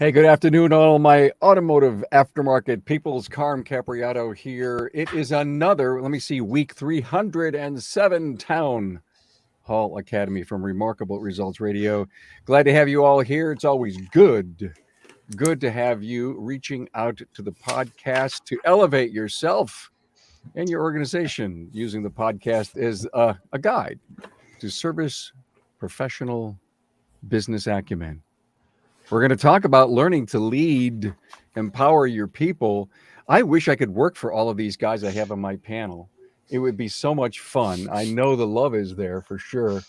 Hey, good afternoon, all my automotive aftermarket peoples. Carm Capriato here. It is another, let me see, week 307 Town Hall Academy from Remarkable Results Radio. Glad to have you all here. It's always good to have you reaching out to the podcast to elevate yourself and your organization using the podcast as a guide to service professional business acumen. We're going to talk about learning to lead, empower your people. I wish I could work for all of these guys I have on my panel. It would be so much fun. I know the love is there for sure.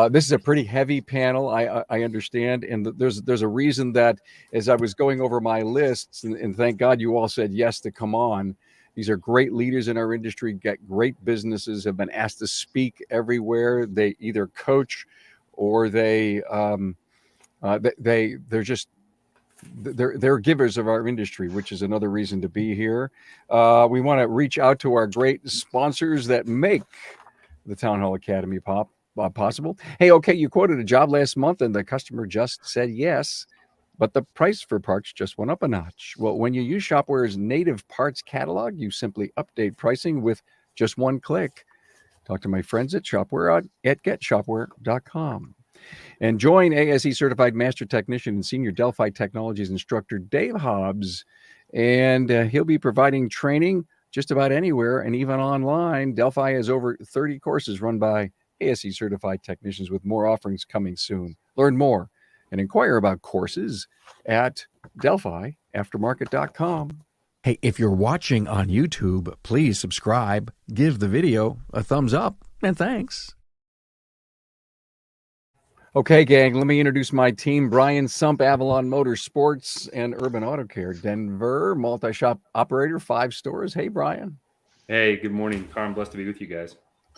This is a pretty heavy panel. I understand, and there's a reason that as I was going over my lists, and thank God you all said yes to come on. These are great leaders in our industry, get great businesses, have been asked to speak everywhere. They either coach or they're just they're givers of our industry, which is another reason to be here. We want to reach out to our great sponsors that make the Town Hall Academy possible. Hey, okay, you quoted a job last month and the customer just said yes, but the price for parts just went up a notch. Well, when you use Shopware's native parts catalog, you simply update pricing with just one click. Talk to my friends at Shopware at getshopware.com. And join ASE Certified Master Technician and Senior Delphi Technologies Instructor Dave Hobbs, and he'll be providing training just about anywhere and even online. Delphi has over 30 courses run by ASE Certified Technicians with more offerings coming soon. Learn more and inquire about courses at DelphiAftermarket.com. Hey, if you're watching on YouTube, please subscribe, give the video a thumbs up, and thanks. Okay, gang, let me introduce my team. Brian Sump, Avalon Motorsports and Urban Auto Care, Denver, multi-shop operator, 5 stores. Hey, Brian. Hey, good morning, Carm. Blessed to be with you guys.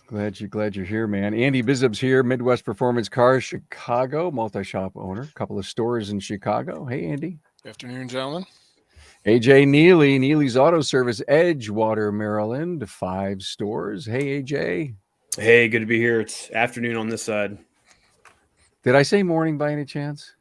Glad you're here, man. Andy Bizub's here, Midwest Performance Cars, Chicago, multi-shop owner, a couple of stores in Chicago. Hey, Andy. Good afternoon, gentlemen. AJ Neely, Neely's Auto Service, Edgewater, Maryland, 5 stores. Hey, AJ. Hey, good to be here. It's afternoon on this side. Did I say morning by any chance?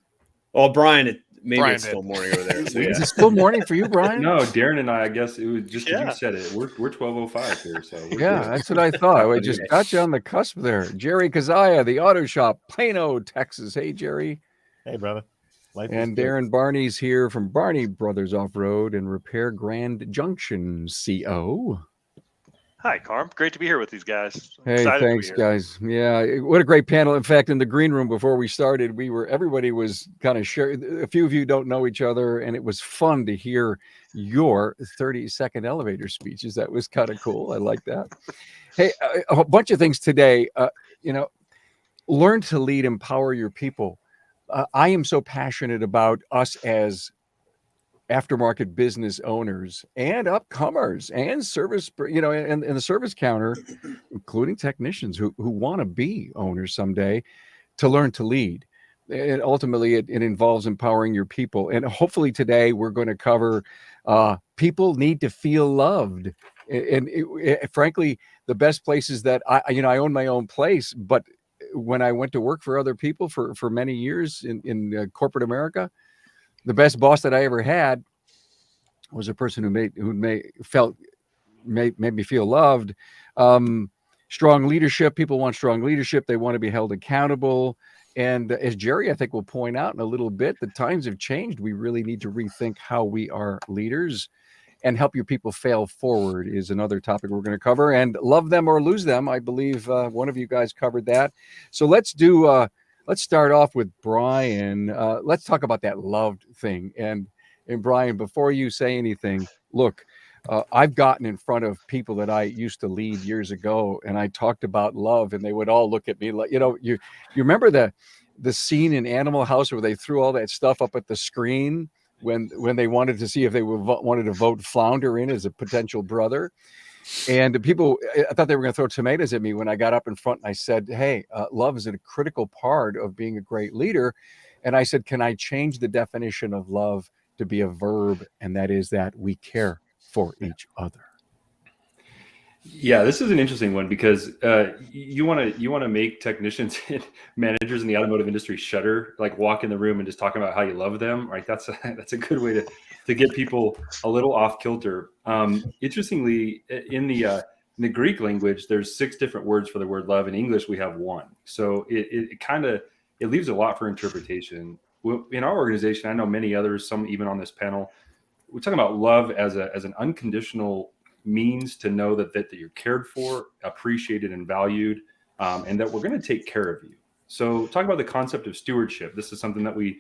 Oh, Brian, maybe Brian it's still morning over there. So Is it still morning for you, Brian? No, Darren and I guess it was just as you said it. We're 12:05 here, so yeah, that's what I thought. I just got you on the cusp there. Jerry Kazaya, the Auto Shop, Plano, Texas. Hey, Jerry. Hey, brother. Life and Darren Barney's here from Barney Brothers Off-Road and Repair Grand Junction, CO. Hi, Carm. Great to be here with these guys. Hey, thanks, guys. Yeah, what a great panel. In fact, in the green room before we started, everybody was kind of sharing. A few of you don't know each other, and it was fun to hear your 30-second elevator speeches. That was kind of cool. I like that. Hey, a bunch of things today. Learn to lead, empower your people. I am so passionate about us as aftermarket business owners and upcomers and service, and the service counter, including technicians who want to be owners someday, to learn to lead. And ultimately, it involves empowering your people. And hopefully today we're going to cover people need to feel loved. And frankly, the best places that I own my own place, but when I went to work for other people for many years in corporate America, the best boss that I ever had was a person who made me feel loved. Strong leadership. People want strong leadership. They want to be held accountable. And as Jerry, I think, will point out in a little bit, the times have changed. We really need to rethink how we are leaders. And help your people fail forward is another topic we're going to cover. And love them or lose them. I believe one of you guys covered that. So let's start off with Brian. Let's talk about that loved thing. And Brian, before you say anything, look, I've gotten in front of people that I used to lead years ago, and I talked about love, and they would all look at me like, you remember the scene in Animal House where they threw all that stuff up at the screen when they wanted to see if they wanted to vote Flounder in as a potential brother. And the people, I thought they were going to throw tomatoes at me when I got up in front and I said, hey, love is a critical part of being a great leader. And I said, can I change the definition of love to be a verb? And that is that we care for each other. Yeah, this is an interesting one because you want to make technicians and managers in the automotive industry shudder, like walk in the room and just talking about how you love them, right? That's that's a good way to get people a little off kilter. Interestingly, in the Greek language, there's 6 different words for the word love. In English, we have 1, so it kind of it leaves a lot for interpretation. In our organization, I know many others, some even on this panel, we're talking about love as an unconditional means to know that you're cared for, appreciated, and valued, and that we're going to take care of you. So, talk about the concept of stewardship. This is something that we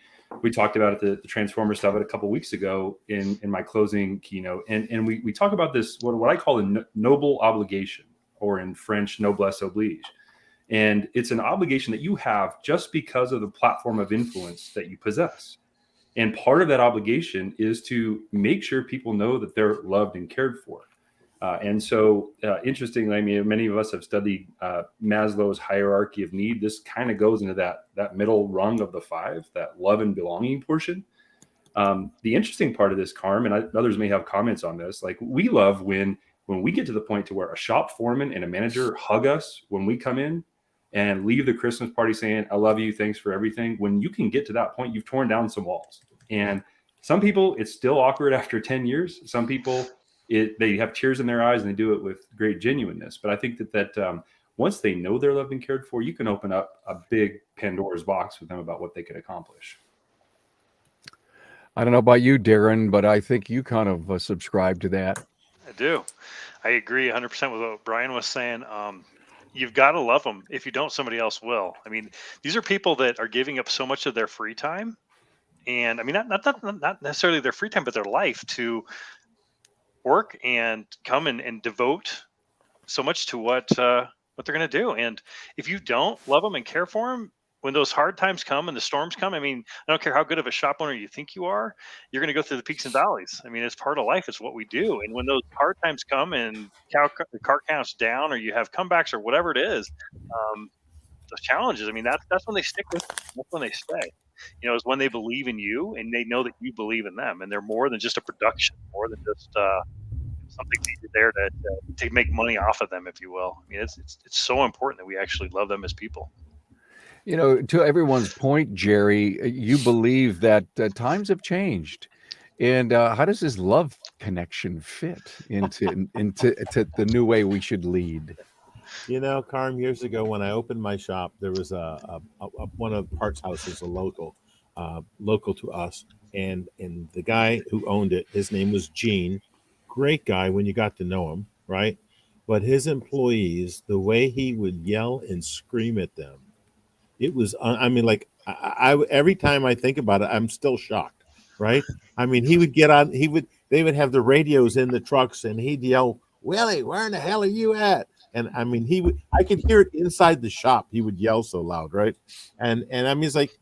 talked about at the Transformer Summit a couple weeks ago in my closing keynote, and we talk about this what I call a noble obligation, or in French, noblesse oblige. And it's an obligation that you have just because of the platform of influence that you possess. And part of that obligation is to make sure people know that they're loved and cared for. Interestingly, I mean, many of us have studied Maslow's hierarchy of need. This kind of goes into that middle rung of the 5, that love and belonging portion. The interesting part of this, Carm, and others may have comments on this, like we love when we get to the point to where a shop foreman and a manager hug us when we come in and leave the Christmas party saying, I love you, thanks for everything. When you can get to that point, you've torn down some walls. And some people, it's still awkward after 10 years. Some people, they have tears in their eyes and they do it with great genuineness. But I think that once they know they're loved and cared for, you can open up a big Pandora's box with them about what they can accomplish. I don't know about you, Darren, but I think you kind of subscribe to that. I do. I agree 100% with what Brian was saying. You've got to love them. If you don't, somebody else will. I mean, these are people that are giving up so much of their free time, and I mean, not necessarily their free time, but their life to work and come and devote so much to what they're going to do. And if you don't love them and care for them, when those hard times come and the storms come, I mean, I don't care how good of a shop owner you think you are, you're going to go through the peaks and valleys. I mean, it's part of life. It's what we do. And when those hard times come and the car counts down, or you have comebacks or whatever it is, those challenges, I mean, that's when they stick with you. That's when they stay. You know, is when they believe in you and they know that you believe in them. And they're more than just a production, more than just something needed there to make money off of them, if you will. I mean, it's so important that we actually love them as people. You know, to everyone's point, Jerry, you believe that times have changed, and how does this love connection fit into the new way we should lead? You know, Carm, years ago when I opened my shop, there was a one of the parts houses, a local to us, and the guy who owned it, his name was Gene. Great guy when you got to know him, right? But his employees, the way he would yell and scream at them, it was, I mean, like I every time I think about it, I'm still shocked, right? I mean, he would get on, they would have the radios in the trucks and he'd yell, Willie, where in the hell are you at? And I mean, I could hear it inside the shop. He would yell so loud, right? And I mean, it's like,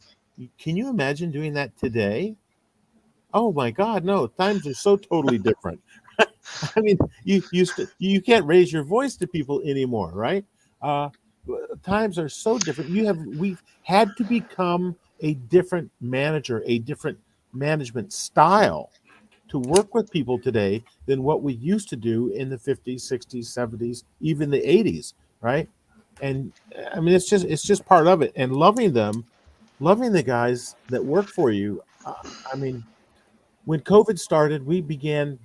can you imagine doing that today? Oh my God, no, times are so totally different. I mean, you can't raise your voice to people anymore, right? Times are so different. We've had to become a different manager, a different management style to work with people today than what we used to do in the 50s, 60s, 70s, even the 80s, right? And I mean, it's just part of it. And loving the guys that work for you. I mean, when COVID started, we began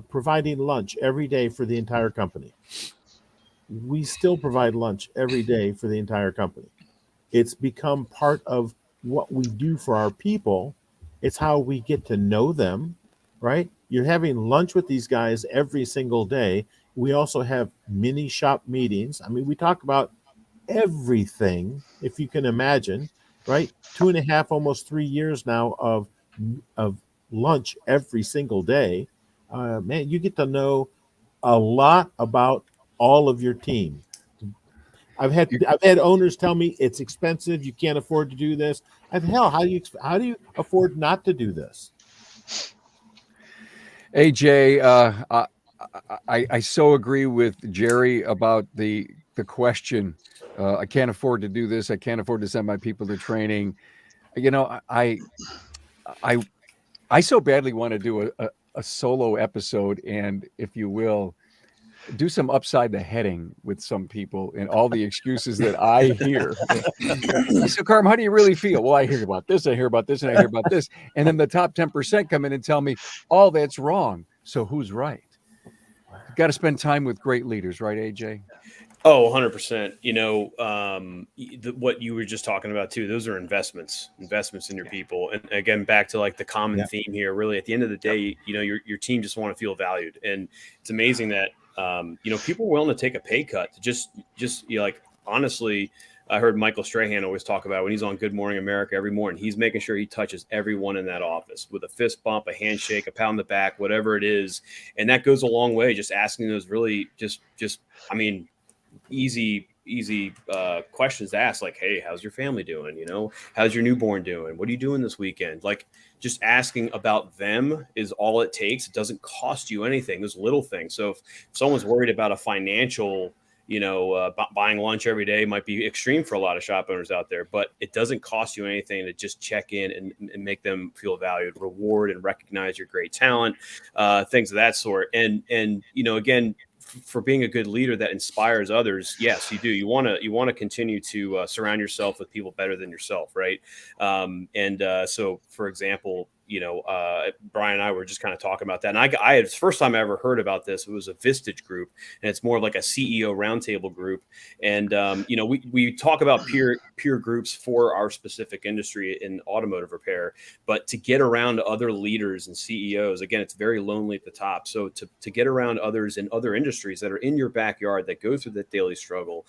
providing lunch every day for the entire company. We still provide lunch every day for the entire company. It's become part of what we do for our people. It's how we get to know them, right? You're having lunch with these guys every single day. We also have mini shop meetings. I mean, we talk about everything, if you can imagine, right? 2.5, almost 3 years now of lunch every single day. Man, you get to know a lot about all of your team. I've had owners tell me it's expensive. You can't afford to do this. And hell, how do you afford not to do this? AJ, I so agree with Jerry about the question. I can't afford to do this. I can't afford to send my people to training. You know, I so badly want to do a solo episode, and if you will, do some upside the heading with some people and all the excuses that I hear. So, Carm, how do you really feel? Well, I hear about this, I hear about this, and I hear about this. And then the top 10% come in and tell me, all that's wrong. So who's right? You've got to spend time with great leaders, right, AJ? Oh, 100%. What you were just talking about too, those are investments in your people. And again, back to like the common theme here, really at the end of the day, your team just want to feel valued. And it's amazing that, people are willing to take a pay cut to just like, honestly, I heard Michael Strahan always talk about when he's on Good Morning America every morning, he's making sure he touches everyone in that office with a fist bump, a handshake, a pat on the back, whatever it is. And that goes a long way. Just asking those really easy questions to ask, like, hey, how's your family doing? How's your newborn doing? What are you doing this weekend? Like, just asking about them is all it takes. It doesn't cost you anything. Those little things. So if someone's worried about a financial, buying lunch every day might be extreme for a lot of shop owners out there, but it doesn't cost you anything to just check in and make them feel valued, reward and recognize your great talent, things of that sort. And again, for being a good leader that inspires others, yes, you do. You want to continue to surround yourself with people better than yourself, right? So, for example, Brian and I were just kind of talking about that, and I had, first time I ever heard about this, it was a Vistage group, and it's more of like a CEO roundtable group. And we talk about peer groups for our specific industry in automotive repair, but to get around other leaders and CEOs, again, it's very lonely at the top. So to get around others in other industries that are in your backyard that go through that daily struggle,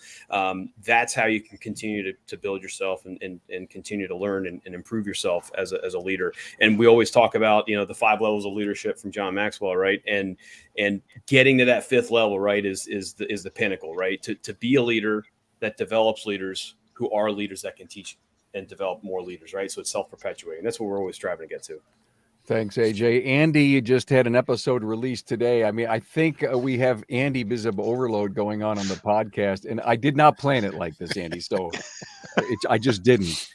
that's how you can continue to build yourself and continue to learn and improve yourself as a leader. And we always talk about, the 5 levels of leadership from John Maxwell, right? And getting to that 5th level, right, is the pinnacle, right? To be a leader that develops leaders who are leaders that can teach and develop more leaders, right? So it's self-perpetuating. That's what we're always striving to get to. Thanks, AJ. Andy, you just had an episode released today. I mean, I think we have Andy Bizub overload going on the podcast, and I did not plan it like this, Andy. So I just didn't.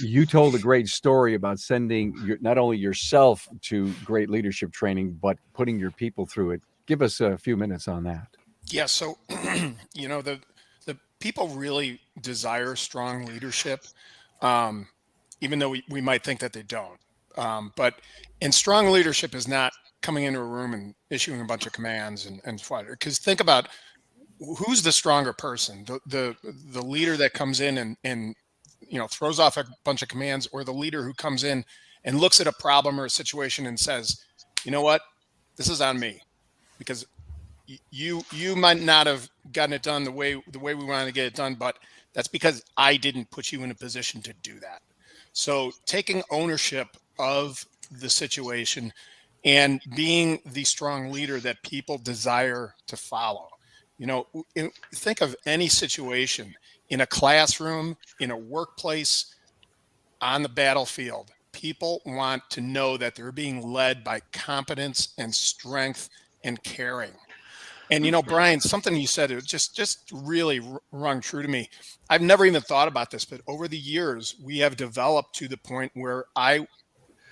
You told a great story about sending not only yourself to great leadership training, but putting your people through it. Give us a few minutes on that. Yeah. So, the people really desire strong leadership, even though we might think that they don't. And strong leadership is not coming into a room and issuing a bunch of commands and fire. Because think about who's the stronger person, the leader that comes in and throws off a bunch of commands, or the leader who comes in and looks at a problem or a situation and says, you know what, this is on me, because you might not have gotten it done the way we wanted to get it done, but that's because I didn't put you in a position to do that. So taking ownership of the situation and being the strong leader that people desire to follow. Think of any situation in a classroom, in a workplace, on the battlefield. People want to know that they're being led by competence and strength and caring. And Brian, something you said, it just really rung true to me. I've never even thought about this, but over the years, we have developed to the point where I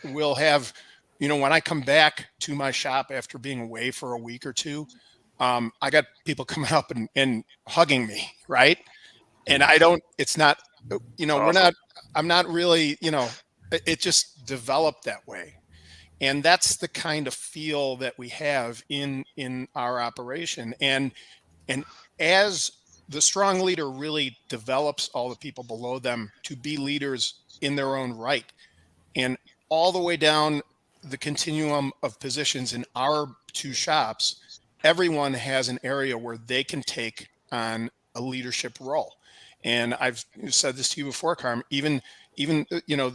will have, when I come back to my shop after being away for a week or two, I got people coming up and hugging me, right? And it's not, awesome. I'm not really, it just developed that way. And that's the kind of feel that we have in our operation. And as the strong leader really develops all the people below them to be leaders in their own right, and all the way down the continuum of positions in our 2 shops, everyone has an area where they can take on a leadership role. And I've said this to you before, Carm, even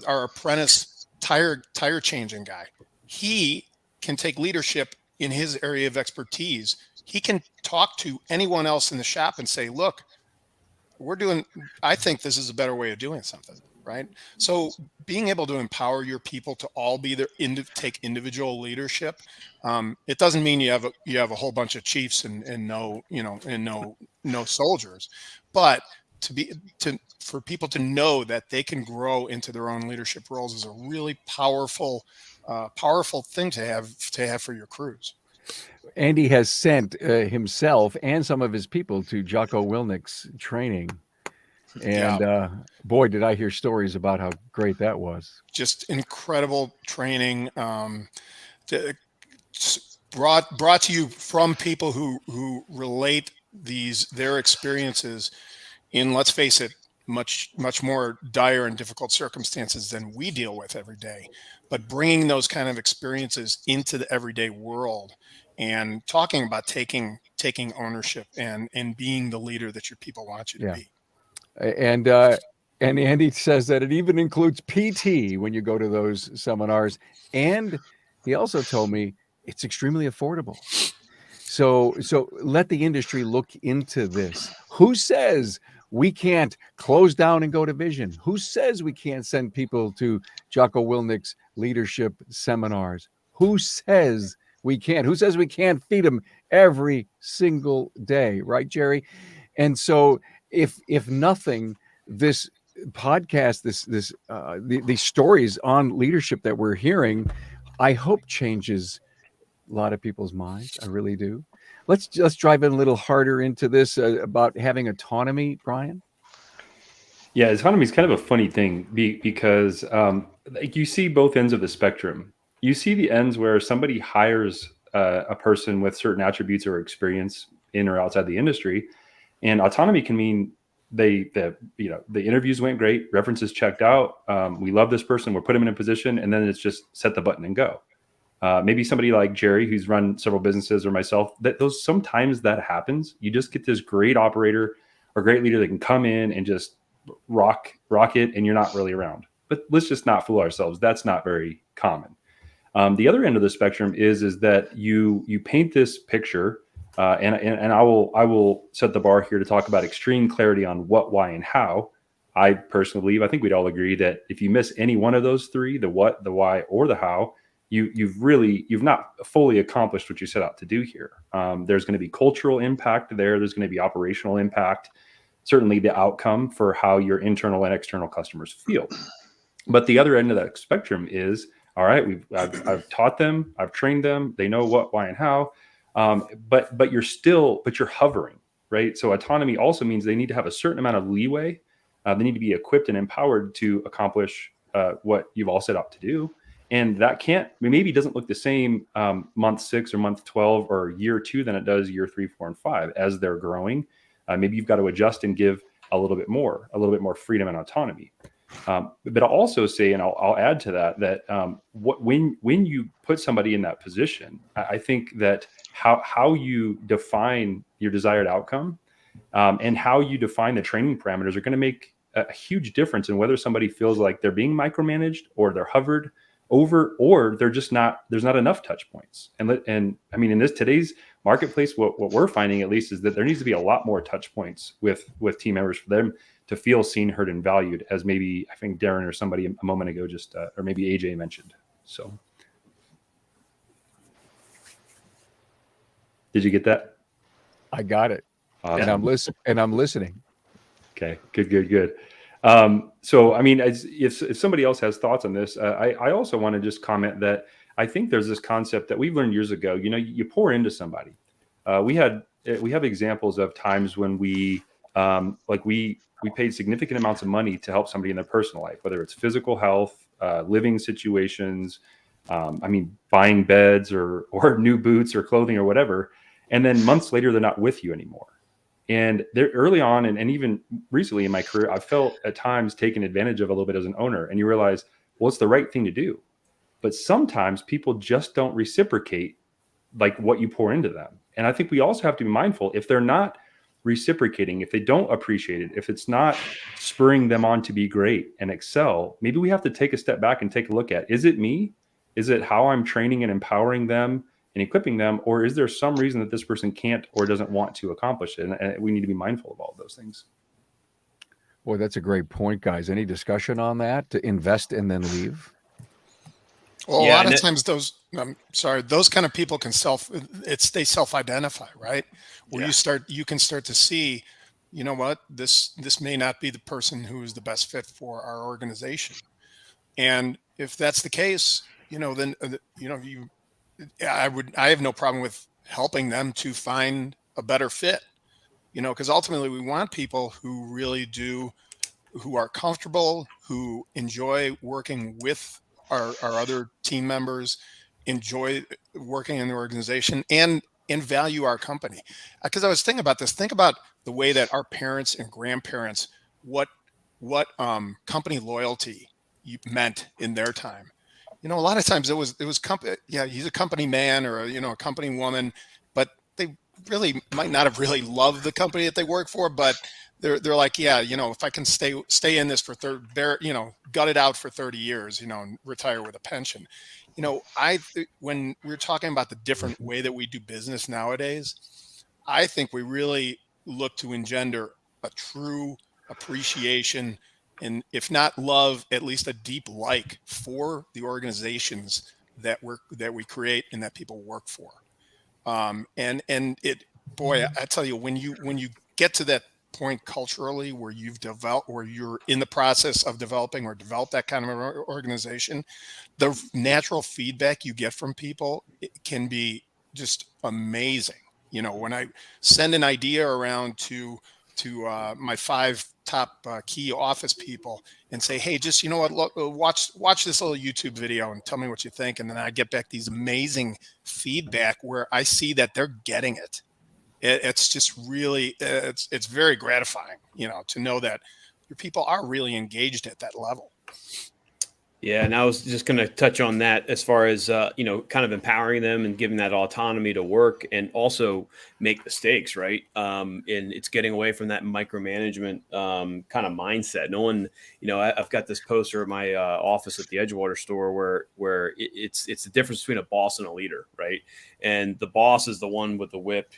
our apprentice tire changing guy, he can take leadership in his area of expertise. He can talk to anyone else in the shop and say, look, I think this is a better way of doing something, right? So being able to empower your people to all be take individual leadership, it doesn't mean you have a whole bunch of chiefs and no soldiers, but for people to know that they can grow into their own leadership roles is a really powerful thing to have for your crews. Andy has sent himself and some of his people to Jocko Willnick's training. And boy, did I hear stories about how great that was. Just incredible training, brought to you from people who relate their experiences in, let's face it, much more dire and difficult circumstances than we deal with every day, but bringing those kind of experiences into the everyday world and talking about taking ownership and being the leader that your people want you to be. And Andy says that it even includes PT when you go to those seminars. And he also told me it's extremely affordable. So let the industry look into this. Who says we can't close down and go to Vision? Who says we can't send people to Jocko Willnick's leadership seminars? Who says we can't? Who says we can't feed them every single day? Right, Jerry? And so if nothing, this podcast, these stories on leadership that we're hearing, I hope changes a lot of people's minds. I really do. Let's drive in a little harder into this about having autonomy, Brian. Yeah, autonomy is kind of a funny thing because like you see both ends of the spectrum. You see the ends where somebody hires a person with certain attributes or experience in or outside the industry, and autonomy can mean the interviews went great, references checked out, we love this person, we'll put them in a position, and then it's just set the button and go. Maybe somebody like Jerry, who's run several businesses, or myself, sometimes that happens. You just get this great operator or great leader that can come in and just rock it, and you're not really around. But let's just not fool ourselves. That's not very common. The other end of the spectrum is that you paint this picture, and I will set the bar here to talk about extreme clarity on what, why, and how. I personally believe, I think we'd all agree that if you miss any one of those three, the what, the why, or the how, you've not fully accomplished what you set out to do here. There's going to be cultural impact there. There's going to be operational impact, certainly the outcome for how your internal and external customers feel. But the other end of that spectrum is, all right, I've taught them, I've trained them, they know what, why, and how, but you're hovering, right? So autonomy also means they need to have a certain amount of leeway. They need to be equipped and empowered to accomplish what you've all set out to do. And that maybe doesn't look the same month 6 or month 12 or year 2 than it does year 3, 4, and 5 as they're growing. Maybe you've got to adjust and give a little bit more freedom and autonomy. But I'll also say, and I'll add to that when you put somebody in that position, I think that how you define your desired outcome and how you define the training parameters are going to make a huge difference in whether somebody feels like they're being micromanaged or they're hovered over, or they're just not. There's not enough touch points. And I mean, in today's marketplace, what we're finding at least is that there needs to be a lot more touch points with team members for them to feel seen, heard, and valued, as maybe I think Darren or somebody a moment ago or maybe AJ mentioned. So, did you get that? I got it, Awesome. and I'm listening. Okay, good. So, I mean, if somebody else has thoughts on this, I also want to just comment that I think there's this concept that we've learned years ago. You know, you pour into somebody. We have examples of times when we paid significant amounts of money to help somebody in their personal life, whether it's physical health, living situations, buying beds or new boots or clothing or whatever. And then months later, they're not with you anymore. And they're early on, and even recently in my career, I felt at times taken advantage of a little bit as an owner. And you realize, well, it's the right thing to do. But sometimes people just don't reciprocate like what you pour into them. And I think we also have to be mindful, if they're not reciprocating, if they don't appreciate it, if it's not spurring them on to be great and excel, maybe we have to take a step back and take a look at, is it me? Is it how I'm training and empowering them and equipping them? Or is there some reason that this person can't or doesn't want to accomplish it? And we need to be mindful of all of those things. Boy, that's a great point, guys. Any discussion on that? To invest and then leave? Well, a lot of times those kind of people can they self-identify, right? Where you can start to see, you know what, this may not be the person who is the best fit for our organization. And if that's the case, then, I have no problem with helping them to find a better fit, because ultimately we want people who really do, who are comfortable, who enjoy working with our other team members, enjoy working in the organization, and value our company. Because I was thinking about this. Think about the way that our parents and grandparents, what company loyalty meant in their time. A lot of times it was company. Yeah, he's a company man or a company woman, but they really might not have really loved the company that they work for, but they're like, yeah, if I can stay in this for gut it out for 30 years, and retire with a pension. When we're talking about the different way that we do business nowadays, I think we really look to engender a true appreciation, and if not love, at least a deep like for the organizations that we create and that people work for. And it, boy, I tell you, when you get to that point culturally where you've developed, where you're in the process of developing or develop that kind of an organization, the natural feedback you get from people, it can be just amazing. When I send an idea around to my 5 top key office people and say, hey, just, look, watch this little YouTube video and tell me what you think. And then I get back these amazing feedback where I see that they're getting it. It's just really, it's very gratifying, to know that your people are really engaged at that level. Yeah, and I was just going to touch on that as far as, kind of empowering them and giving that autonomy to work and also make mistakes, right? And it's getting away from that micromanagement kind of mindset. No one, I've got this poster at my office at the Edgewater store where it's the difference between a boss and a leader, right? And the boss is the one with the whip,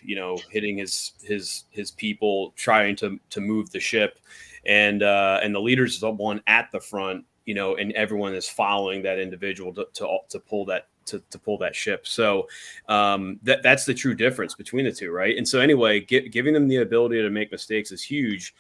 hitting his people, trying to move the ship, and the leader is the one at the front, and everyone is following that individual to pull that ship. So that's the true difference between the two, right? And so anyway, giving them the ability to make mistakes is huge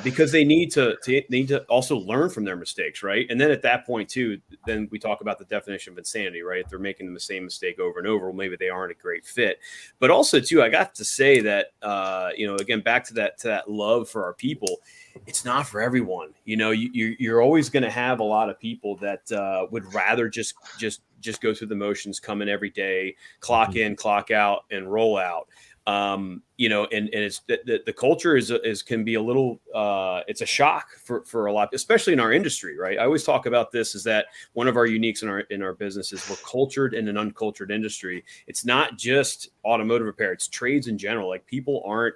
because they need to also learn from their mistakes, right? And then at that point too, then we talk about the definition of insanity, right? If they're making the same mistake over and over, well, maybe they aren't a great fit. But also too, I got to say that again, back to that love for our people. It's not for everyone. You're always going to have a lot of people that would rather just go through the motions, come in every day, clock in, clock out, and roll out. And it's the culture can be a little it's a shock for a lot, especially in our industry, right? I always talk about this, is that one of our uniques in our business is we're cultured in an uncultured industry. It's not just automotive repair; it's trades in general. Like, people aren't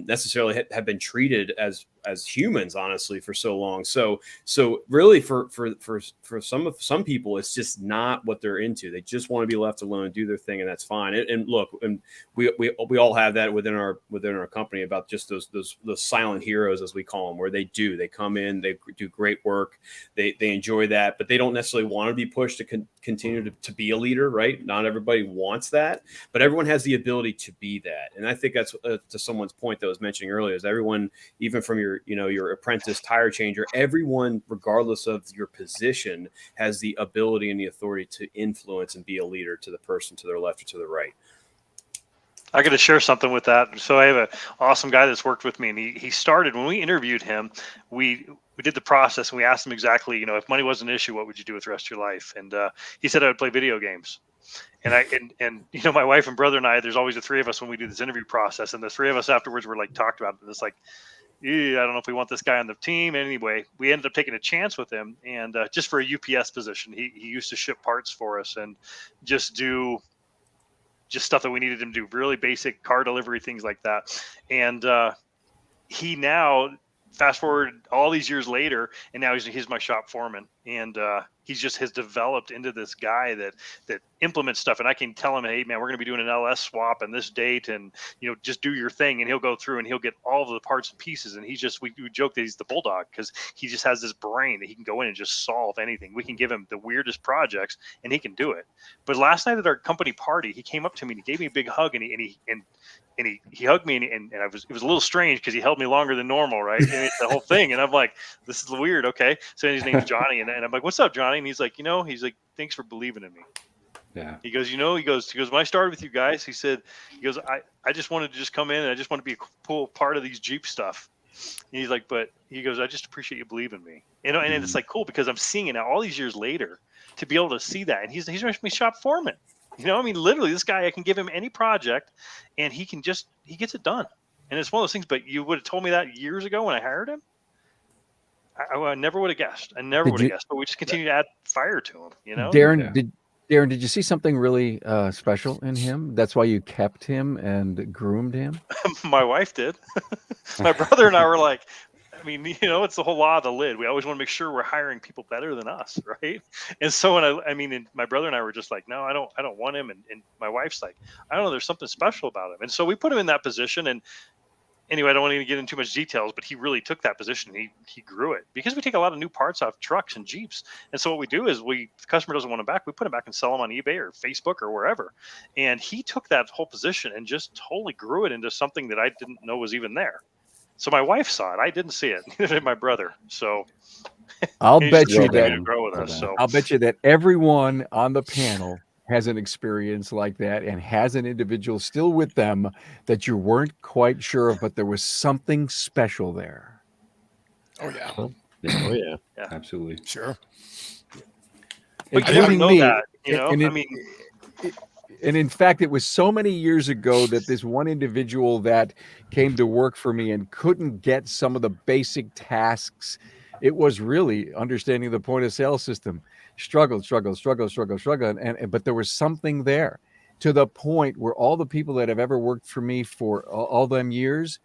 necessarily have been treated as humans, honestly, for so long. So really for some people, it's just not what they're into. They just want to be left alone, do their thing, and that's fine. And look, and we all have that within our company, about just those silent heroes, as we call them, where they come in, they do great work, they enjoy that, but they don't necessarily want to be pushed to continue to be a leader, right? Not everybody wants that, but everyone has the ability to be that. And I think that's to someone's point that I was mentioning earlier, is everyone, even from your apprentice tire changer, everyone, regardless of your position, has the ability and the authority to influence and be a leader to the person to their left or to the right. I got to share something with that. So I have an awesome guy that's worked with me, and he started, when we interviewed him, we did the process and we asked him exactly, if money wasn't an issue, what would you do with the rest of your life? And he said, I would play video games. And my wife and brother and I, there's always the 3 of us when we do this interview process, and the 3 of us afterwards were like, talked about this, like, I don't know if we want this guy on the team. Anyway, we ended up taking a chance with him, and just for a UPS position. He used to ship parts for us and just do stuff that we needed him to do, really basic car delivery, things like that. And he now, fast forward all these years later, and now he's my shop foreman, and he's just has developed into this guy that implements stuff. And I can tell him, hey man, we're going to be doing an LS swap on this date, and just do your thing. And he'll go through and he'll get all of the parts and pieces. And we joke that he's the bulldog, because he just has this brain that he can go in and just solve anything. We can give him the weirdest projects and he can do it. But last night at our company party, he came up to me and he gave me a big hug, and he hugged me, and it was a little strange because he held me longer than normal, right? And it's the whole thing. And I'm like, this is weird. Okay. So his name's Johnny. And I'm like, what's up, Johnny? And he's like, he's like, thanks for believing in me. Yeah. He goes, when I started with you guys, he goes, I just wanted to just come in and I just want to be a cool part of these Jeep stuff. And he's like, but he goes, I just appreciate you believing me. And it's like cool because I'm seeing it now all these years later to be able to see that. And he's my shop foreman. I mean, literally this guy, I can give him any project and he gets it done. And it's one of those things, but you would have told me that years ago when I hired him. I never would have guessed. I never would have guessed, but we just continue to add fire to him, Darren, Yeah. Darren, did you see something really special in him? That's why you kept him and groomed him? My wife did. My brother and I were like, I mean, it's the whole law of the lid. We always want to make sure we're hiring people better than us, right? And so and my brother and I were just like, no, I don't want him. And my wife's like, I don't know, there's something special about him. And so we put him in that position. And anyway, I don't want to get into too much details, but he really took that position. He grew it because we take a lot of new parts off trucks and Jeeps. And so what we do is if the customer doesn't want them back, we put them back and sell them on eBay or Facebook or wherever. And he took that whole position and just totally grew it into something that I didn't know was even there. So my wife saw it. I didn't see it. Neither did my brother. So I'll bet you continue that to grow with us. So I'll bet you that everyone on the panel has an experience like that and has an individual still with them that you weren't quite sure of, but there was something special there. Oh yeah, Oh yeah. Absolutely. sure. but you never Including know me. that, And I it- mean, And in fact, it was so many years ago that this one individual that came to work for me and couldn't get some of the basic tasks. It was really understanding the point of sale system. Struggled. And but there was something there to the point where all the people that have ever worked for me for all them years,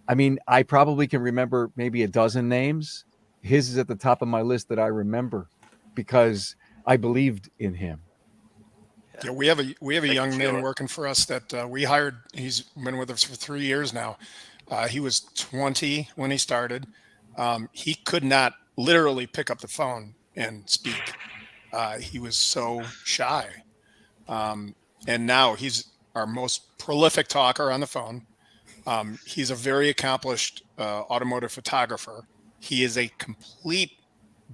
I mean, I probably can remember maybe a dozen names. His is at the top of my list that I remember because I believed in him. Yeah, we have a young feel man it. working for us that we hired. He's been with us for 3 years now. He was 20 when he started. He could not literally pick up the phone and speak. He was so shy. And now he's our most prolific talker on the phone. He's a very accomplished automotive photographer. He is a complete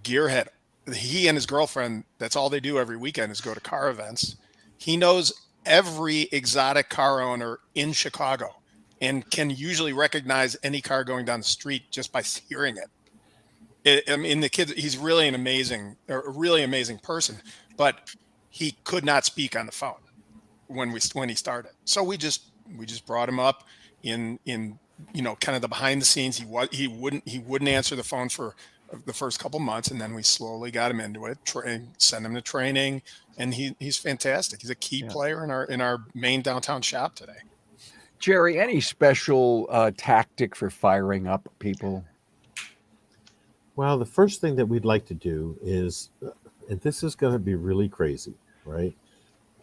gearhead. He and his girlfriend, that's all they do every weekend is go to car events. He knows every exotic car owner in Chicago and can usually recognize any car going down the street just by hearing it. I mean, the kid, he's really a really amazing person, but he could not speak on the phone when he started. So we just brought him up in kind of the behind the scenes. He wouldn't answer the phone for the first couple months, and then we slowly got him into it, send him to training, and he's fantastic. He's a key player in our main downtown shop today. Jerry, any special tactic for firing up people? Well, the first thing that we'd like to do is, and this is going to be really crazy, right?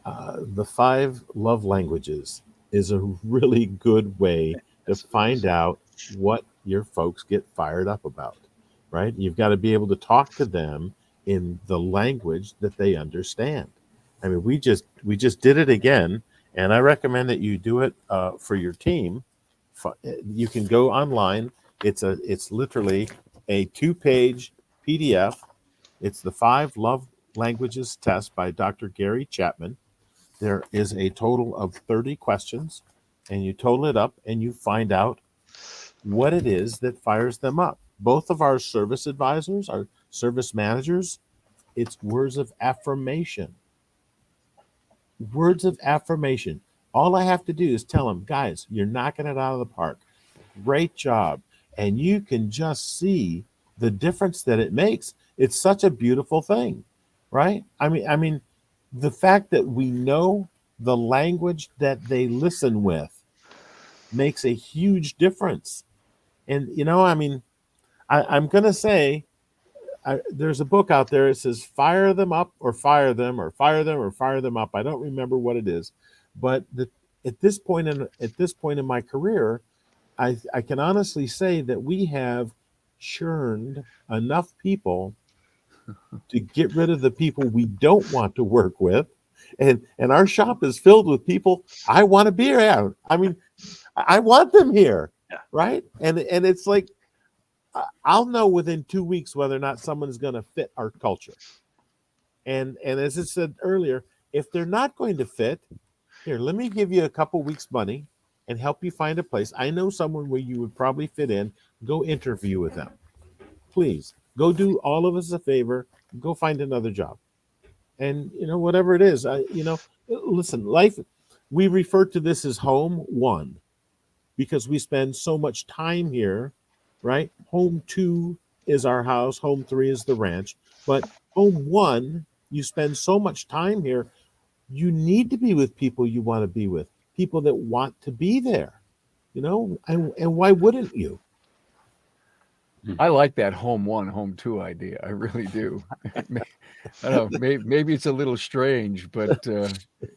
The 5 love languages is a really good way to find out what your folks get fired up about, right? You've got to be able to talk to them in the language that they understand. I mean, we just did it again, and I recommend that you do it for your team. You can go online. It's literally a 2-page PDF. It's the 5 love languages test by Dr. Gary Chapman. There is a total of 30 questions, and you total it up and you find out what it is that fires them up. Both of our service advisors, our service managers, it's words of affirmation. Words of affirmation. All I have to do is tell them, guys, you're knocking it out of the park. Great job. And you can just see the difference that it makes. It's such a beautiful thing, right? I mean, the fact that we know the language that they listen with makes a huge difference. And, I'm going to say, there's a book out there. It says fire them up or fire them or fire them or fire them up. I don't remember what it is, but at this point in my career, I can honestly say that we have churned enough people to get rid of the people we don't want to work with, and our shop is filled with people I want to be around. I mean, I want them here, right? And it's like, I'll know within 2 weeks whether or not someone is going to fit our culture. And as I said earlier, If they're not going to fit, here, let me give you a couple weeks money and help you find a place. I know someone where you would probably fit in. Go interview with them. Please go do all of us a favor. Go find another job. And whatever it is, listen, life, we refer to this as home one because we spend so much time here, right? Home two is our house, home three is the ranch. But home one, you spend so much time here. You need to be with people you want to be with, people that want to be there, and why wouldn't you? I like that home one, home two idea. I really do. I don't know. Maybe it's a little strange, but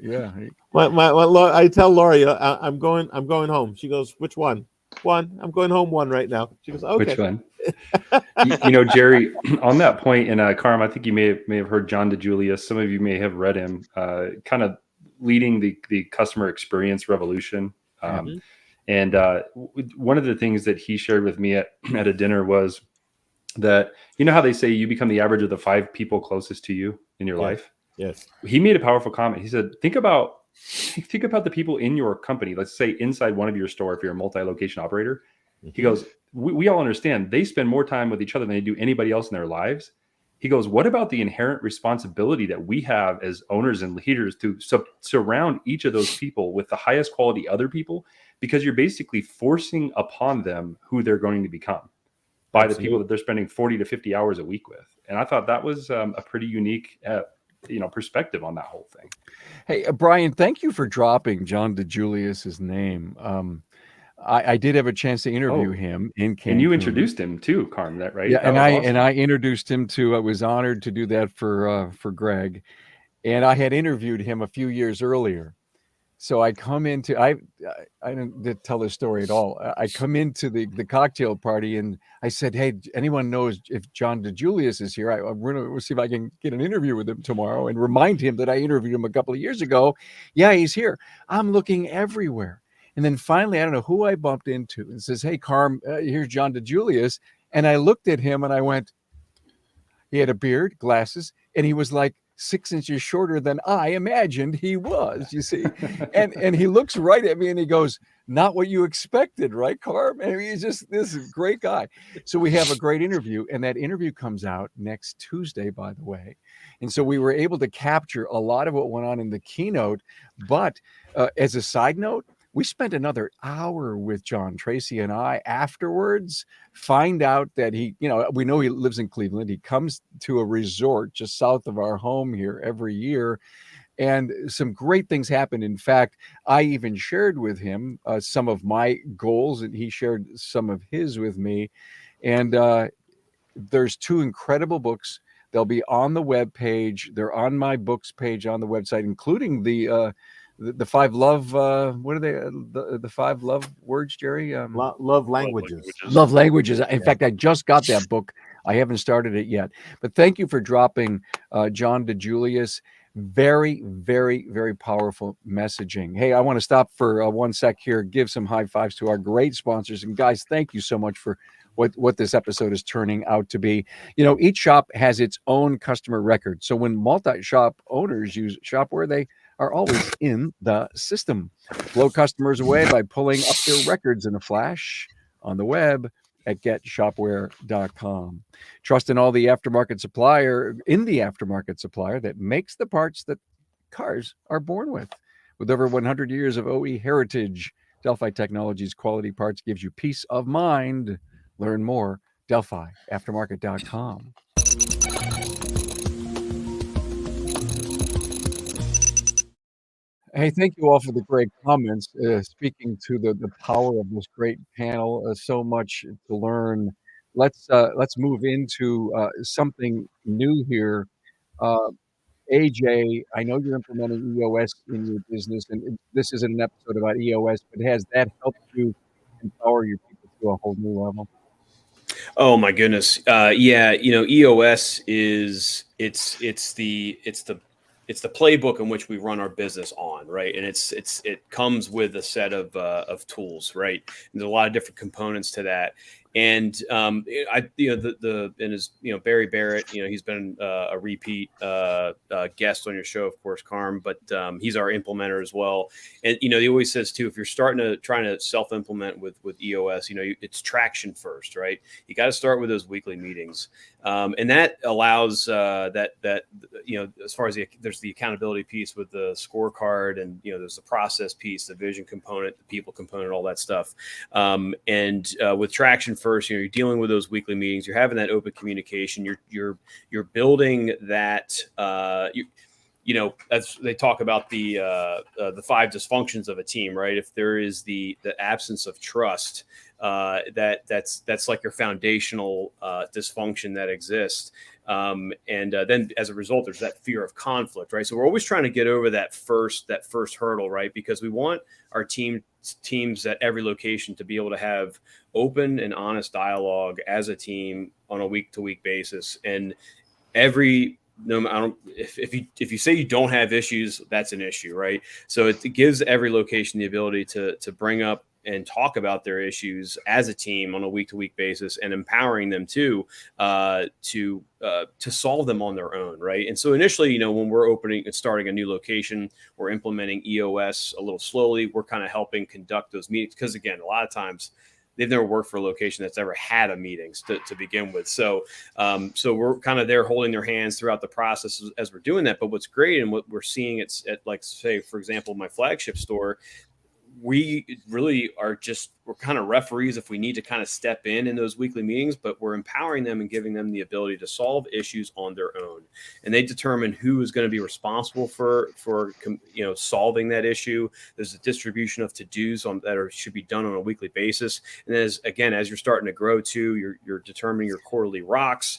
yeah. I tell Lori, I'm going home. She goes, which one? One. I'm going home one right now. She goes, okay. Which one? Jerry, on that point, and Carm, I think you may have heard John DeJulius. Some of you may have read him, kind of leading the customer experience revolution. And one of the things that he shared with me at a dinner was that, how they say you become the average of the 5 people closest to you in your life. Yes. He made a powerful comment. He said, think about the people in your company. Let's say inside one of your store, if you're a multi-location operator. He goes, we all understand they spend more time with each other than they do anybody else in their lives. He goes, what about the inherent responsibility that we have as owners and leaders to surround each of those people with the highest quality other people? Because you're basically forcing upon them who they're going to become by the people that they're spending 40 to 50 hours a week with. And I thought that was a pretty unique perspective on that whole thing. Hey, Brian, thank you for dropping John DeJulius's name. I did have a chance to interview him in Cancun. And you introduced him too, Carm, that right? Yeah, that and I introduced him to. I was honored to do that for Greg, and I had interviewed him a few years earlier. So I come into I didn't tell this story at all. I come into the cocktail party and I said, "Hey, anyone knows if John DeJulius is here? We'll see if I can get an interview with him tomorrow and remind him that I interviewed him a couple of years ago." Yeah, he's here. I'm looking everywhere. And then finally, I don't know who I bumped into and says, "Hey, Carm, here's John DeJulius." And I looked at him and I went, he had a beard, glasses, and he was like 6 inches shorter than I imagined he was, you see. And he looks right at me and he goes, "Not what you expected, right, Carm?" And he's just this great guy. So we have a great interview, and that interview comes out next Tuesday, by the way. And so we were able to capture a lot of what went on in the keynote. But as a side note, we spent another hour with John Tracy and I afterwards, find out that we know he lives in Cleveland. He comes to a resort just south of our home here every year. And some great things happened. In fact, I even shared with him some of my goals, and he shared some of his with me. And there's 2 incredible books. They'll be on the webpage. They're on my books page on the website, including the 5 love, what are they? The 5 love words, Jerry? Love languages. Love languages. In fact, I just got that book. I haven't started it yet. But thank you for dropping John DeJulius. Very, very, very powerful messaging. Hey, I want to stop for 1 sec here, give some high fives to our great sponsors. And guys, thank you so much for what this episode is turning out to be. Each shop has its own customer record. So when multi-shop owners use Shopware, they are always in the system. Blow customers away by pulling up their records in a flash on the web at getshopware.com. Trust in the aftermarket supplier that makes the parts that cars are born with. With over 100 years of OE heritage, Delphi Technologies quality parts gives you peace of mind. Learn more, delphiaftermarket.com. Hey, thank you all for the great comments. Speaking to the power of this great panel, so much to learn. Let's move into something new here. AJ, I know you're implementing EOS in your business, and this isn't an episode about EOS, but has that helped you empower your people to a whole new level? Oh my goodness. Yeah. EOS is it's the playbook in which we run our business on, right? And it comes with a set of tools, right? And there's a lot of different components to that. And and as Barry Barrett, he's been a repeat guest on your show, of course, Carm, but he's our implementer as well. And he always says too, if you're trying to self-implement with EOS, it's traction first, right? You got to start with those weekly meetings, and that allows that as far as there's the accountability piece with the scorecard, and there's the process piece, the vision component, the people component, all that stuff, and with traction first, you're dealing with those weekly meetings, you're having that open communication, you're building that, as they talk about the 5 dysfunctions of a team, right? If there is the absence of trust, that's like your foundational dysfunction that exists. And then as a result, there's that fear of conflict, right? So we're always trying to get over that first hurdle, right? Because we want our teams at every location to be able to have open and honest dialogue as a team on a week-to-week basis. And if you say you don't have issues, that's an issue, right? So it gives every location the ability to bring up and talk about their issues as a team on a week-to-week basis, and empowering them to solve them on their own, right? And so initially, when we're opening and starting a new location, we're implementing EOS a little slowly. We're kind of helping conduct those meetings because, again, a lot of times they've never worked for a location that's ever had a meetings to begin with. So we're kind of there holding their hands throughout the process as we're doing that. But what's great, and what we're seeing, it's at, like, say, for example, my flagship store, we really we're kind of referees if we need to kind of step in those weekly meetings, but we're empowering them and giving them the ability to solve issues on their own. And they determine who is going to be responsible for solving that issue. There's a distribution of to-dos that should be done on a weekly basis. And as you're starting to grow too, you're determining your quarterly rocks.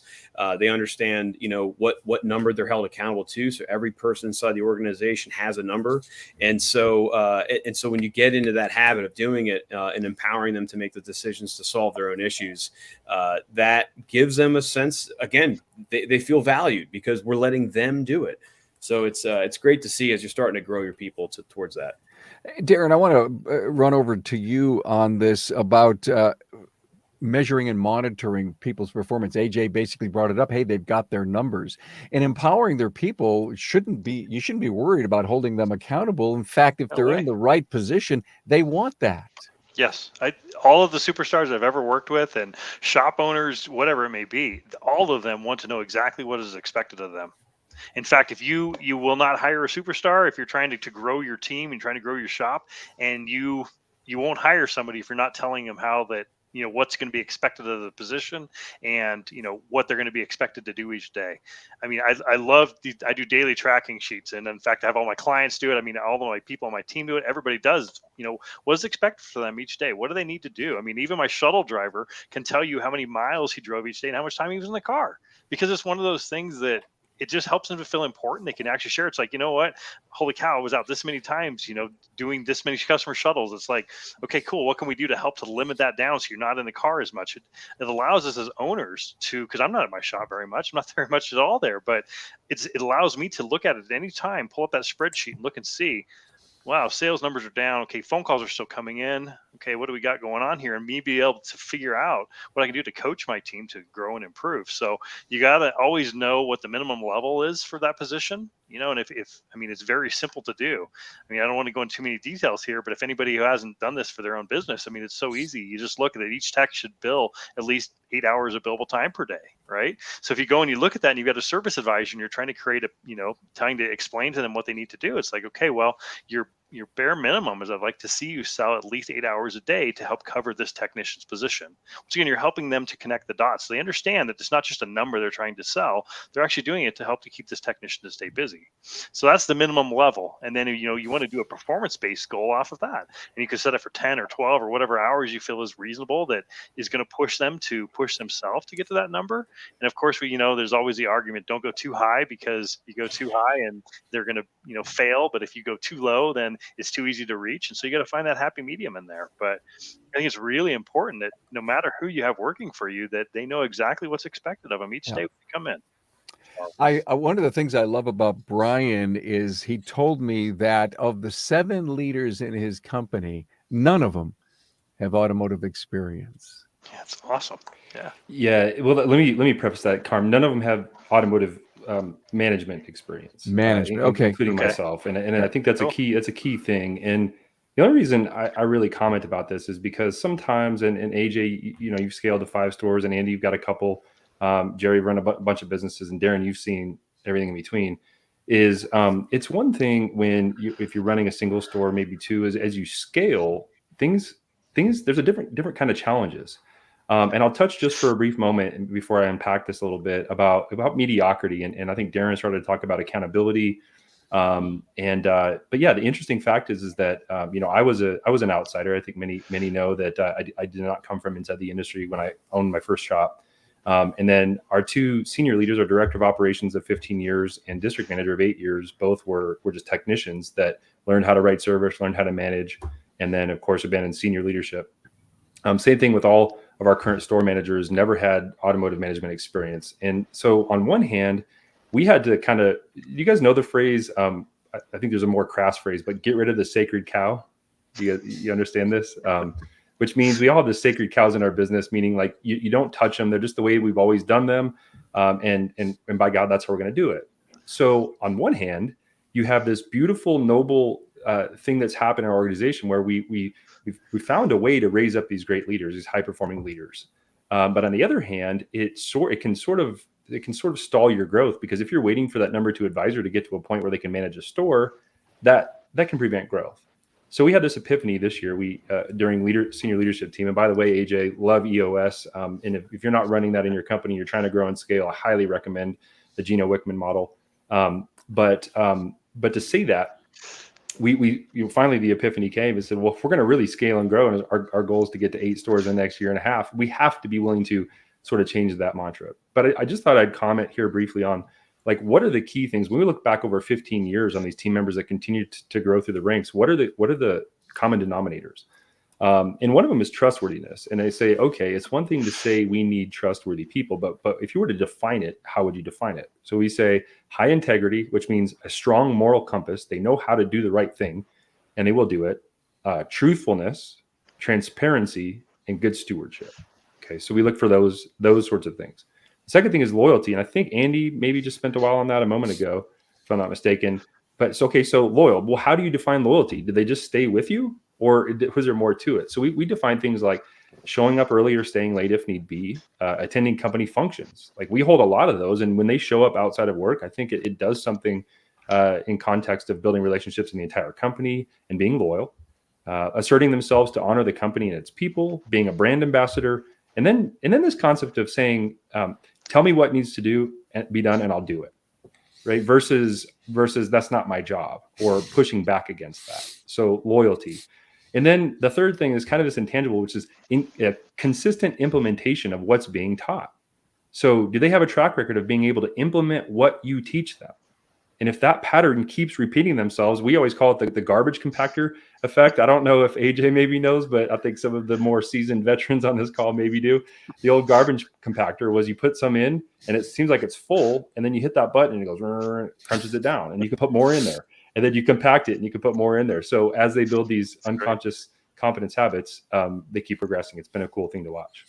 They understand, what number they're held accountable to. So every person inside the organization has a number. And so when you get into that habit of doing it and empowering them to make the decisions to solve their own issues, that gives them a sense, again, they feel valued because we're letting them do it. So it's great to see as you're starting to grow your people towards that. Darren, I want to run over to you on this about measuring and monitoring people's performance. AJ basically brought it up. Hey, they've got their numbers, and empowering their people you shouldn't be worried about holding them accountable. In fact, if they're in the right position, they want that. Yes. All of the superstars I've ever worked with, and shop owners, whatever it may be, all of them want to know exactly what is expected of them. In fact, if you will not hire a superstar if you're trying to grow your team and trying to grow your shop, and you won't hire somebody if you're not telling them how that, what's going to be expected of the position, and what they're going to be expected to do each day. I mean, I do daily tracking sheets, and in fact, I have all my clients do it. I mean, all of my people on my team do it. Everybody does. What is expected for them each day? What do they need to do? I mean, even my shuttle driver can tell you how many miles he drove each day and how much time he was in the car, because it's one of those things that it just helps them to feel important. They can actually share. It's like, what? Holy cow, I was out this many times, doing this many customer shuttles. It's like, okay, cool. What can we do to help to limit that down so you're not in the car as much? It allows us as owners to, because I'm not at my shop very much. I'm not very much at all there, but it allows me to look at it at any time, pull up that spreadsheet and look and see, wow, sales numbers are down. Okay, phone calls are still coming in. Okay, what do we got going on here? And me be able to figure out what I can do to coach my team to grow and improve. So you got to always know what the minimum level is for that position. And if it's very simple to do. I mean, I don't want to go into too many details here, but if anybody who hasn't done this for their own business, I mean, it's so easy. You just look at it. Each tech should bill at least 8 hours of billable time per day, right? So if you go and you look at that and you've got a service advisor and you're trying to create trying to explain to them what they need to do, it's like, okay, well, your bare minimum is I'd like to see you sell at least 8 hours a day to help cover this technician's position. Once again, you're helping them to connect the dots. So they understand that it's not just a number they're trying to sell. They're actually doing it to help to keep this technician to stay busy. So that's the minimum level. And then, you want to do a performance-based goal off of that. And you can set it for 10 or 12 or whatever hours you feel is reasonable that is going to push them to push themselves to get to that number. And of course, there's always the argument, don't go too high, because you go too high and they're going to, fail. But if you go too low, then it's too easy to reach. And so you got to find that happy medium in there. But I think it's really important that no matter who you have working for you, that they know exactly what's expected of them each day when they come in. One of the things I love about Brian is he told me that of the 7 leaders in his company, none of them have automotive experience. Yeah, it's awesome. Yeah. Yeah. Well, let me preface that, Carm. None of them have automotive management experience, Management. Okay. including Okay. myself, and I think that's Cool. a key. That's a key thing. And the only reason I really comment about this is because sometimes, and AJ, you know, you've scaled to 5 stores, and Andy, you've got a couple. Jerry run a bunch of businesses, and Darren, you've seen everything in between. Is it's one thing when if you're running a single store, maybe 2, as you scale things there's a different kind of challenges. And I'll touch just for a brief moment before I unpack this a little bit about mediocrity. And I think Darren started to talk about accountability. But yeah, the interesting fact is that, you know, I was an outsider. I think many know that I did not come from inside the industry when I owned my first shop. And then our 2 senior leaders, our director of operations of 15 years and district manager of 8 years, both were just technicians that learned how to write service, learned how to manage, and then of course have been in senior leadership. Same thing with all of our current store managers, never had automotive management experience. And so on one hand, we had to kind of, you guys know the phrase, I think there's a more crass phrase, but get rid of the sacred cow. You understand this? Which means we all have the sacred cows in our business, meaning like you don't touch them. They're just the way we've always done them. And by God, that's how we're going to do it. So on one hand, you have this beautiful, noble thing that's happened in our organization where we found a way to raise up these great leaders, these high performing leaders. But on the other hand, it can sort of stall your growth, because if you're waiting for that number 2 advisor to get to a point where they can manage a store, that can prevent growth. So we had this epiphany this year. We during senior leadership team, and by the way, AJ, love EOS. And if you're not running that in your company, you're trying to grow and scale, I highly recommend the Gino Wickman model. But to say that, we finally the epiphany came and said, well, if we're going to really scale and grow, and our goal is to get to 8 stores in the next year and a half, we have to be willing to sort of change that mantra. But I just thought I'd comment here briefly on, like, what are the key things when we look back over 15 years on these team members that continue to grow through the ranks? What are the common denominators? And one of them is trustworthiness. And I say, okay, it's one thing to say we need trustworthy people, but if you were to define it, how would you define it? So we say high integrity, which means a strong moral compass. They know how to do the right thing, and they will do it. Truthfulness, transparency, and good stewardship. Okay, so we look for those sorts of things. The second thing is loyalty, and I think Andy maybe just spent a while on that a moment ago, if I'm not mistaken. But it's okay, so loyal. Well, how do you define loyalty? Did they just stay with you, or was there more to it? So we define things like showing up early or staying late if need be, attending company functions. Like, we hold a lot of those, and when they show up outside of work, I think it does something in context of building relationships in the entire company and being loyal, asserting themselves to honor the company and its people, being a brand ambassador, and then this concept of saying, tell me what needs to be done, and I'll do it. Right. Versus that's not my job, or pushing back against that. So loyalty. And then the third thing is kind of this intangible, which is consistent implementation of what's being taught. So do they have a track record of being able to implement what you teach them? And if that pattern keeps repeating themselves, we always call it the garbage compactor effect. I don't know if AJ maybe knows, but I think some of the more seasoned veterans on this call maybe do. The old garbage compactor was you put some in and it seems like it's full, and then you hit that button and it goes, crunches it down, and you can put more in there. And then you compact it and you can put more in there. So as they build these unconscious competence habits, they keep progressing. It's been a cool thing to watch.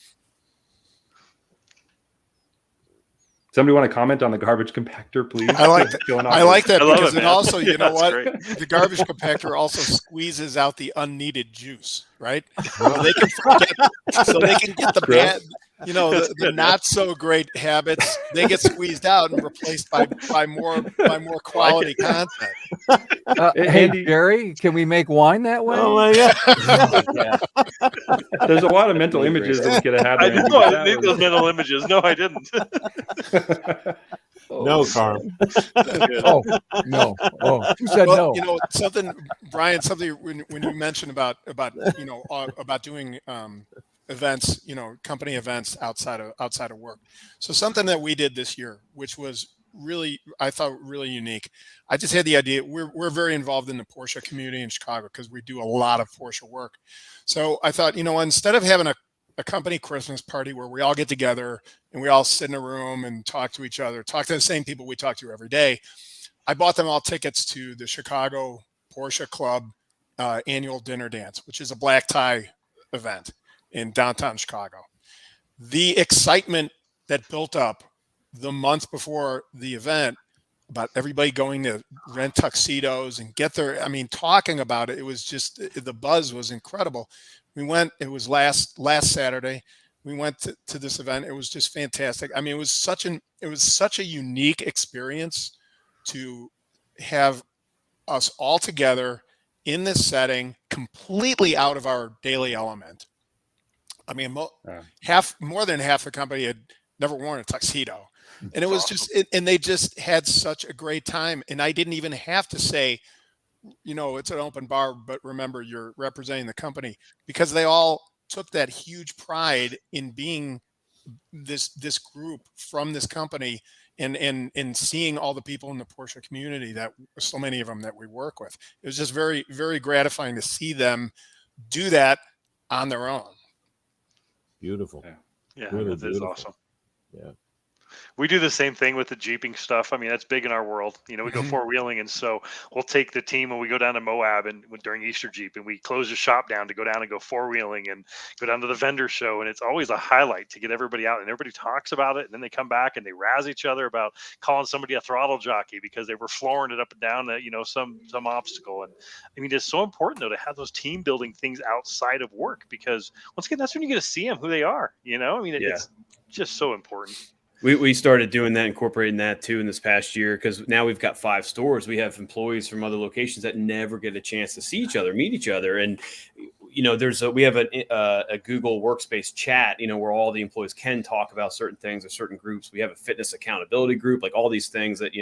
Somebody want to comment on the garbage compactor, please? I like that. I like that because it also, you know what, great. the garbage compactor also squeezes out the unneeded juice, right? So they can get the bad, you know, the not so great habits. They get squeezed out and replaced by more quality content. Hey, Jerry, can we make wine that way? Oh my God. There's a lot of mental images that we could have had. I there. didn't need those mental images. No, I didn't. No, Carm. Oh, no. Oh, who said no? You know, Brian, when you mentioned about doing events, you know, company events outside of work. So something that we did this year, which was really, I thought, really unique. I just had the idea. We're very involved in the Porsche community in Chicago because we do a lot of Porsche work. So I thought, you know, instead of having a company Christmas party where we all get together and we all sit in a room and talk to each other, talk to the same people we talk to every day, I bought them all tickets to the Chicago Porsche Club annual dinner dance, which is a black tie event in downtown Chicago. the excitement that built up the month before the event about everybody going to rent tuxedos and get their, I mean, talking about it, it was just, the buzz was incredible. We went, it was last Saturday. We went to this event. It was just fantastic. I mean, it was such a unique experience to have us all together in this setting, completely out of our daily element. I mean, more than half the company had never worn a tuxedo, and it was just, and they just had such a great time. And I didn't even have to say, it's an open bar, but remember, you're representing the company, because they all took that huge pride in being this group from this company, and seeing all the people in the Porsche community, that so many of them that we work with. It was just very, very gratifying to see them do that on their own. Beautiful. Yeah, Really that is awesome. Yeah. We do the same thing with the Jeeping stuff. I mean, that's big in our world. We go four-wheeling, and so we'll take the team and we go down to Moab and during Easter Jeep, and we close the shop down to go down and go four-wheeling and go down to the vendor show. And it's always a highlight to get everybody out, and everybody talks about it. And then they come back and they razz each other about calling somebody a throttle jockey because they were flooring it up and down some obstacle. And I mean, it's so important though to have those team building things outside of work, because once again, that's when you get to see them who they are. I mean, it's just so important. We started doing that, incorporating that too in this past year, because now we've got 5 stores. We have employees from other locations that never get a chance to see each other, meet each other. And, we have a Google Workspace chat, where all the employees can talk about certain things or certain groups. We have a fitness accountability group, like all these things that,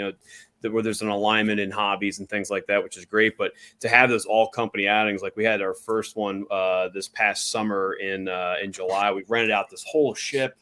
where there's an alignment in hobbies and things like that, which is great. But to have those all company outings, like we had our first one this past summer in July, we rented out this whole ship.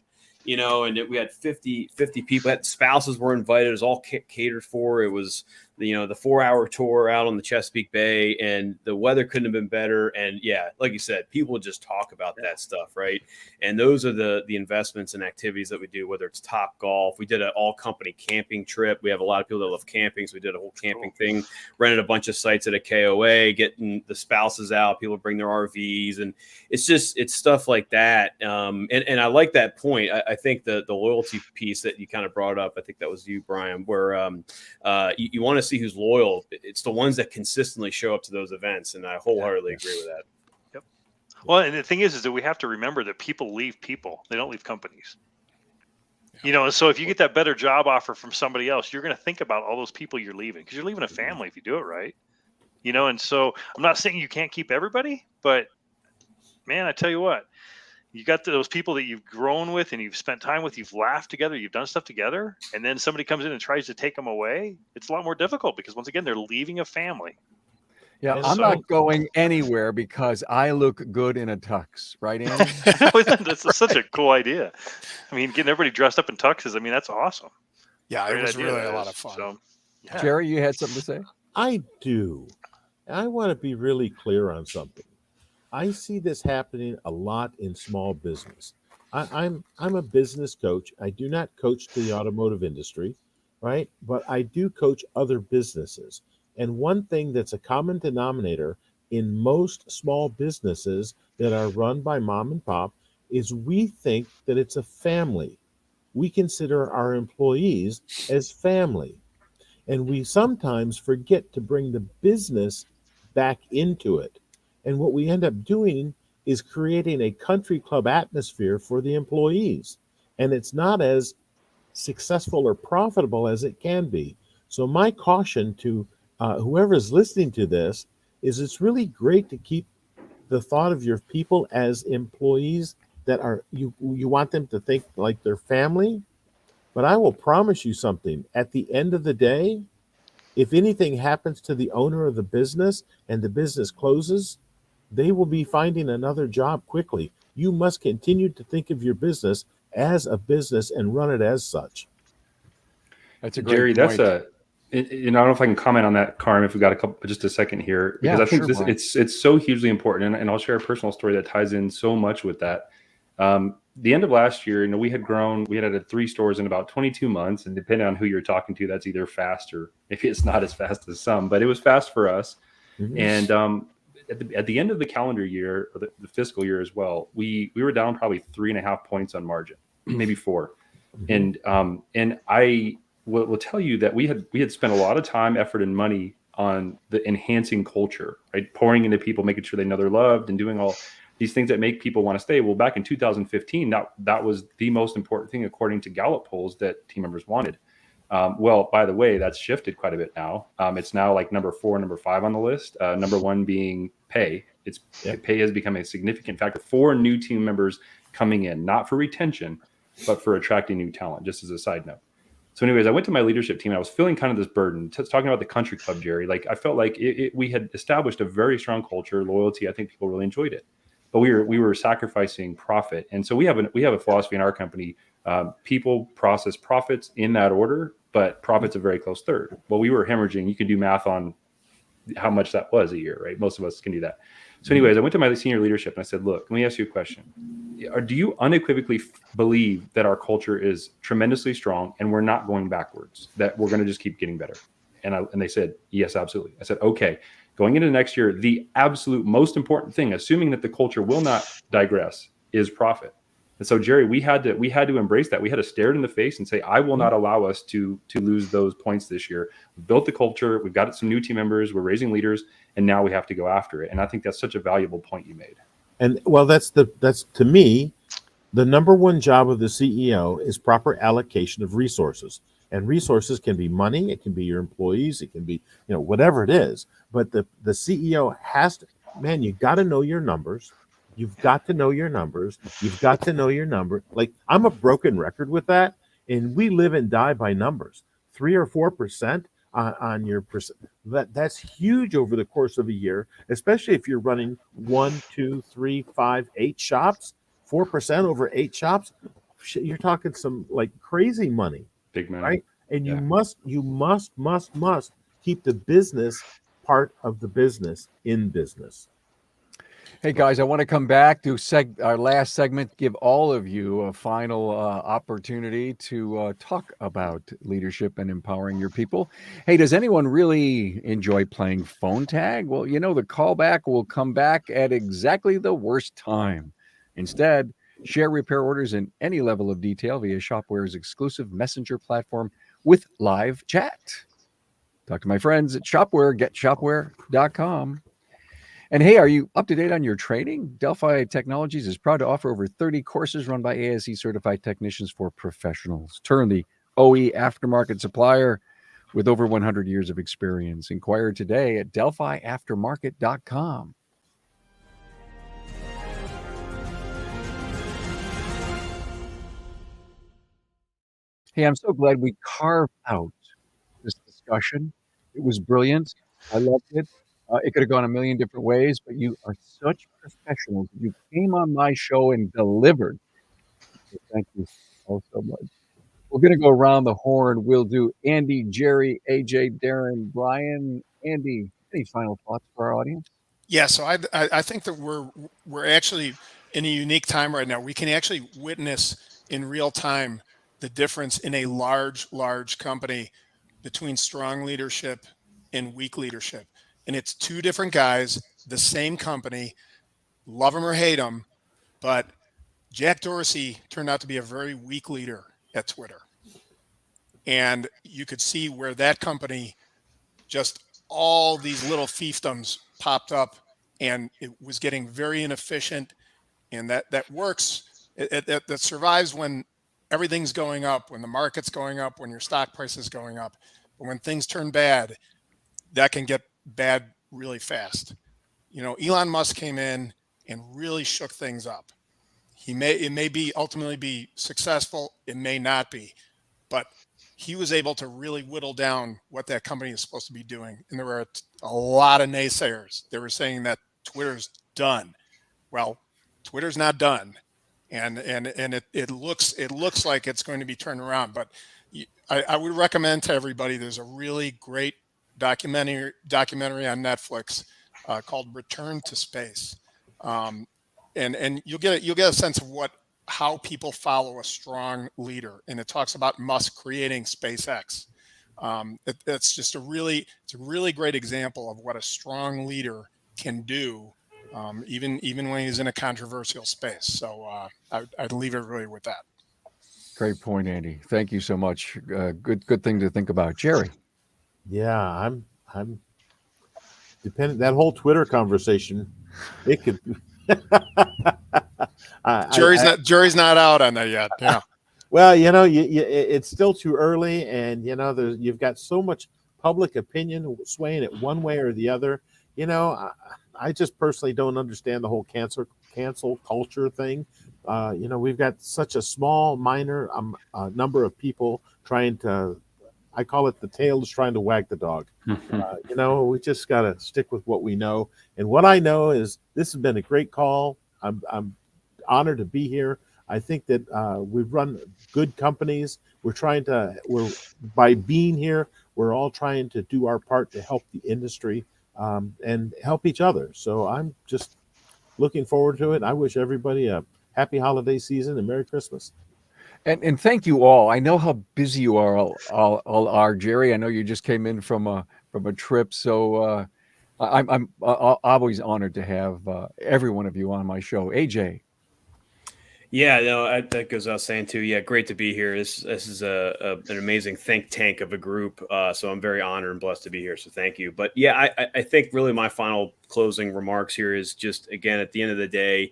And we had 50 people. Spouses were invited. It was all catered for. It was, the 4-hour tour out on the Chesapeake Bay, and the weather couldn't have been better. And yeah, like you said, people just talk about that stuff, right? And those are the investments and activities that we do, whether it's Top Golf. We did an all company camping trip. We have a lot of people that love camping, so we did a whole camping thing, rented a bunch of sites at a KOA, getting the spouses out. People bring their RVs, and it's stuff like that. And I like that point. I think the loyalty piece that you kind of brought up, I think that was you, Brian, where you want to see who's loyal. It's the ones that consistently show up to those events, and I wholeheartedly agree with that. Yep. Well, and the thing is that we have to remember that people leave people. They don't leave companies. And so if you get that better job offer from somebody else, you're going to think about all those people you're leaving, because you're leaving a family if you do it right. And so I'm not saying you can't keep everybody, but man, I tell you what, you got those people that you've grown with and you've spent time with, you've laughed together, you've done stuff together, and then somebody comes in and tries to take them away. It's a lot more difficult, because once again, they're leaving a family. Yeah, And I'm not going anywhere because I look good in a tux, right, Andy? That's such a cool idea. I mean, getting everybody dressed up in tuxes, I mean, that's awesome. Yeah, it Great was idea, really that a lot is. of fun. So, yeah. Jerry, you had something to say? I do. I want to be really clear on something. I see this happening a lot in small business. I'm a business coach. I do not coach the automotive industry, right? But I do coach other businesses. And one thing that's a common denominator in most small businesses that are run by mom and pop is we think that it's a family. We consider our employees as family. And we sometimes forget to bring the business back into it. And what we end up doing is creating a country club atmosphere for the employees. And it's not as successful or profitable as it can be. So my caution to whoever is listening to this is it's really great to keep the thought of your people as employees that are, you want them to think like they're family. But I will promise you something. At the end of the day, if anything happens to the owner of the business and the business closes, they will be finding another job quickly. You must continue to think of your business as a business and run it as such. That's a great Jerry, point. I don't know if I can comment on that, Carm, if we've got just a second here, because Yeah, I think sure, Brian. it's so hugely important. And I'll share a personal story that ties in so much with that. The end of last year, we had grown, we had added 3 stores in about 22 months. And depending on who you're talking to, that's either fast or maybe it's not as fast as some, but it was fast for us. Mm-hmm. And at the end of the calendar year, or the fiscal year as well, we were down probably 3.5 points on margin, maybe 4. And I will tell you that we had spent a lot of time, effort, and money on the enhancing culture, right? Pouring into people, making sure they know they're loved, and doing all these things that make people want to stay. Well, back in 2015, that was the most important thing, according to Gallup polls, that team members wanted. Well, by the way, that's shifted quite a bit now. It's now like number 4, number 5 on the list. Number 1 being pay. Pay has become a significant factor for new team members coming in, not for retention, but for attracting new talent, just as a side note. So anyways, I went to my leadership team. I was feeling kind of this burden, talking about the country club, Jerry. Like, I felt like we had established a very strong culture, loyalty. I think people really enjoyed it, but we were sacrificing profit. And so we have a philosophy in our company: people, process, profits, in that order, but profit's a very close third. Well, we were hemorrhaging. You can do math on how much that was a year, right? Most of us can do that. So anyways, I went to my senior leadership and I said, look, let me ask you a question. Do you unequivocally believe that our culture is tremendously strong and we're not going backwards, that we're going to just keep getting better? And they said, yes, absolutely. I said, okay, going into next year, the absolute most important thing, assuming that the culture will not digress, is profit. And so, Jerry, we had to embrace that. We had to stare it in the face and say, I will not allow us to lose those points this year. We built the culture. We've got some new team members. We're raising leaders, and now we have to go after it. And I think that's such a valuable point you made. And well, that's to me, the number one job of the CEO is proper allocation of resources. And resources can be money, it can be your employees, it can be, whatever it is. But the CEO has to, man, you got to know your numbers. You've got to know your numbers. You've got to know your number. Like, I'm a broken record with that. And we live and die by numbers. 3 or 4% on your percent. That's huge over the course of a year, especially if you're running 1, 2, 3, 5, 8 shops. 4% over 8 shops. You're talking some like crazy money. Big money. Right? And you must keep the business part of the business in business. Hey guys, I want to come back to our last segment, give all of you a final opportunity to talk about leadership and empowering your people. Hey, does anyone really enjoy playing phone tag? Well, the callback will come back at exactly the worst time. Instead, share repair orders in any level of detail via Shopware's exclusive messenger platform with live chat. Talk to my friends at Shopware, getshopware.com. And hey, are you up to date on your training? Delphi Technologies is proud to offer over 30 courses run by ASE certified technicians for professionals. Turn the OE aftermarket supplier with over 100 years of experience. Inquire today at delphiaftermarket.com. Hey, I'm so glad we carved out this discussion. It was brilliant. I loved it. It could have gone a million different ways, but you are such professionals. You came on my show and delivered. So thank you all so much. We're going to go around the horn. We'll do Andy, Jerry, AJ, Darren, Brian. Andy, any final thoughts for our audience? Yeah, so I think that we're actually in a unique time right now. We can actually witness in real time the difference in a large company between strong leadership and weak leadership. And it's 2 different guys, the same company, love them or hate them, but Jack Dorsey turned out to be a very weak leader at Twitter. And you could see where that company, just all these little fiefdoms popped up, and it was getting very inefficient. And that works, that survives when everything's going up, when the market's going up, when your stock price is going up. But when things turn bad, that can get bad really fast. Elon Musk came in and really shook things up. It may ultimately be successful. It may not be, but he was able to really whittle down what that company is supposed to be doing. And there were a lot of naysayers. They were saying that Twitter's done. Well, Twitter's not done. And it looks like it's going to be turned around, but I would recommend to everybody, there's a really great documentary on Netflix called Return to Space, and you'll get a sense of how people follow a strong leader, and it talks about Musk creating SpaceX. It's a really great example of what a strong leader can do, even when he's in a controversial space. So I'd leave everybody with that. Great point, Andy. Thank you so much. Good thing to think about, Jerry. Yeah, I'm dependent. That whole Twitter conversation, it could. Jury's not out on that yet. Yeah. Well, it's still too early, and you've got so much public opinion swaying it one way or the other. I just personally don't understand the whole cancel culture thing. We've got such a small, minor number of people trying to. I call it the tail is trying to wag the dog. We just got to stick with what we know. And what I know is this has been a great call. I'm honored to be here. I think that we've run good companies. By being here, we're all trying to do our part to help the industry and help each other. So I'm just looking forward to it. I wish everybody a happy holiday season and Merry Christmas. And thank you all. I know how busy you all are, Jerry. I know you just came in from a trip, so I'm always honored to have every one of you on my show. AJ. Yeah, no, that goes without saying too. Yeah, great to be here. This is an amazing think tank of a group. So I'm very honored and blessed to be here. So thank you. But yeah, I think really my final closing remarks here is just, again, at the end of the day,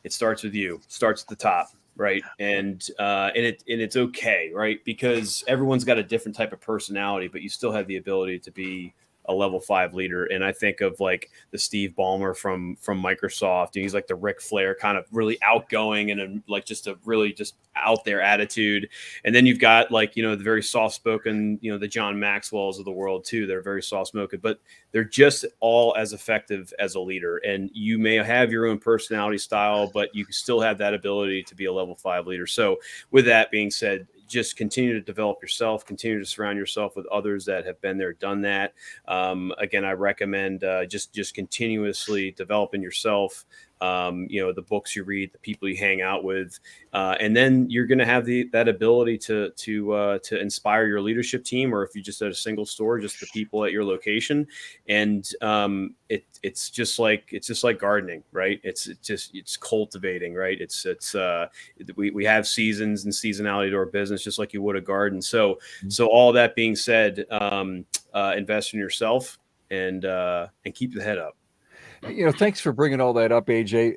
it starts with you. It starts at the top. Right. And it's okay. Right. Because everyone's got a different type of personality, but you still have the ability to be a level 5 leader. And I think of like the Steve Ballmer from Microsoft, and he's like the Ric Flair, kind of really outgoing and like just a really just out there attitude. And then you've got like, the very soft spoken, the John Maxwell's of the world too. They're very soft spoken, but they're just all as effective as a leader. And you may have your own personality style, but you still have that ability to be a level 5 leader. So with that being said, just continue to develop yourself, continue to surround yourself with others that have been there, done that. Again, I recommend just continuously developing yourself. The books you read, the people you hang out with, and then you're going to have that ability to inspire your leadership team, or if you just at a single store, just the people at your location. And it's just like gardening, right? It's cultivating, right? We have seasons and seasonality to our business, just like you would a garden. So all that being said, invest in yourself and keep the head up. Thanks for bringing all that up, AJ.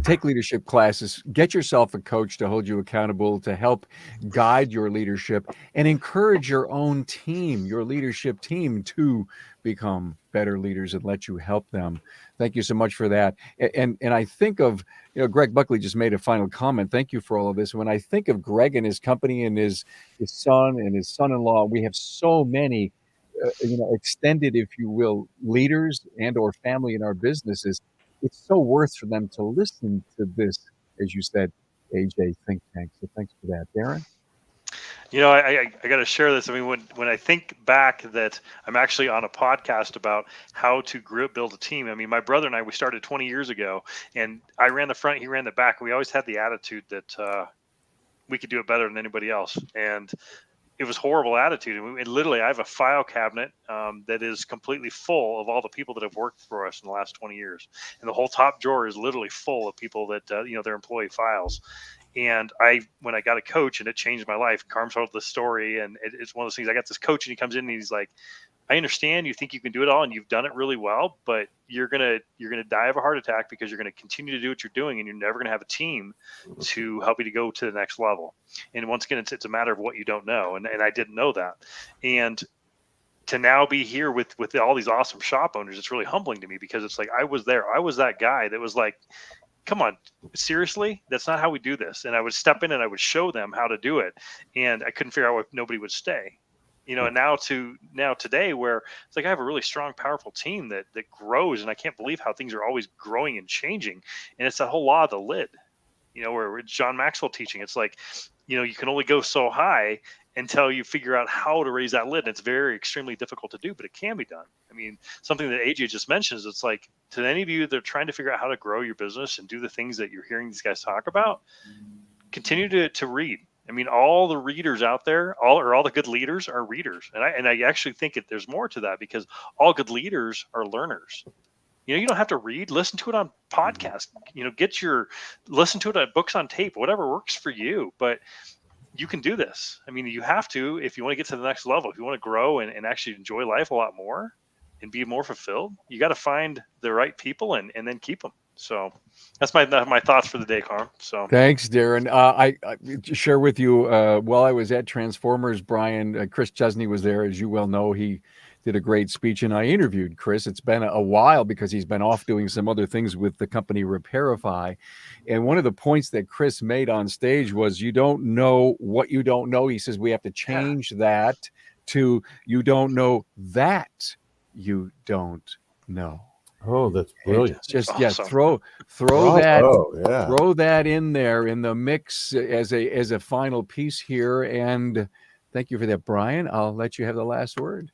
Take leadership classes, get yourself a coach to hold you accountable, to help guide your leadership, and encourage your own team, your leadership team, to become better leaders and let you help them. Thank you so much for that. And I think of, Greg Buckley just made a final comment. Thank you for all of this. When I think of Greg and his company and his son and his son-in-law, we have so many extended, if you will, leaders and or family in our businesses. It's so worth for them to listen to this, as you said, AJ, think tank. So thanks for that. Darren? I got to share this. I mean, when I think back that I'm actually on a podcast about how to build a team. I mean, my brother and I, we started 20 years ago, and I ran the front, he ran the back. We always had the attitude that we could do it better than anybody else. And it was horrible attitude. And literally, I have a file cabinet that is completely full of all the people that have worked for us in the last 20 years. And the whole top drawer is literally full of people that, their employee files. And when I got a coach, and it changed my life, Carm told the story, and it's one of those things. I got this coach, and he comes in and he's like, I understand you think you can do it all and you've done it really well, but you're gonna die of a heart attack because you're gonna continue to do what you're doing, and you're never gonna have a team to help you to go to the next level. And once again, it's a matter of what you don't know, and I didn't know that. And to now be here with all these awesome shop owners, it's really humbling to me, because it's like I was there. I was that guy that was like, come on, seriously? That's not how we do this. And I would step in and I would show them how to do it, and I couldn't figure out why nobody would stay. And now today, where it's like I have a really strong, powerful team that grows, and I can't believe how things are always growing and changing. And it's that whole law of the lid, where John Maxwell teaching. It's like, you can only go so high until you figure out how to raise that lid. And it's extremely difficult to do, but it can be done. I mean, something that AJ just mentions, it's like, to any of you that are trying to figure out how to grow your business and do the things that you're hearing these guys talk about, continue to read. I mean, all the readers out there, all the good leaders are readers. And I actually think there's more to that, because all good leaders are learners. You don't have to read. Listen to it on podcast. Listen to it at books on tape. Whatever works for you. But you can do this. I mean, you have to if you want to get to the next level. If you want to grow and actually enjoy life a lot more and be more fulfilled, you got to find the right people and then keep them. So that's my thoughts for the day, Carm. So Thanks, Darren. I share with you, while I was at Transformers, Brian, Chris Chesney was there. As you well know, he did a great speech, and I interviewed Chris. It's been a while because he's been off doing some other things with the company Repairify. And one of the points that Chris made on stage was, you don't know what you don't know. He says we have to change that to you don't know that you don't know. Oh, that's brilliant. Just awesome. throw Bravo, yeah. throw that in there in the mix as a final piece here. And thank you for that, Brian. I'll let you have the last word.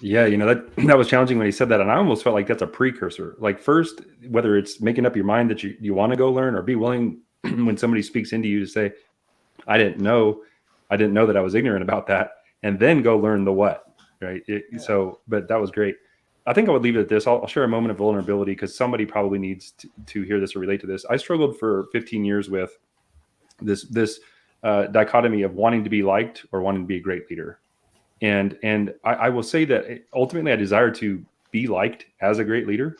Yeah, that was challenging when he said that, and I almost felt like that's a precursor. Like, first, whether it's making up your mind that you want to go learn, or be willing when somebody speaks into you to say, I didn't know that I was ignorant about that, and then go learn the what, right? But that was great. I think I would leave it at this. I'll share a moment of vulnerability because somebody probably needs to hear this or relate to this. I struggled for 15 years with this dichotomy of wanting to be liked or wanting to be a great leader. And I will say that ultimately I desire to be liked as a great leader,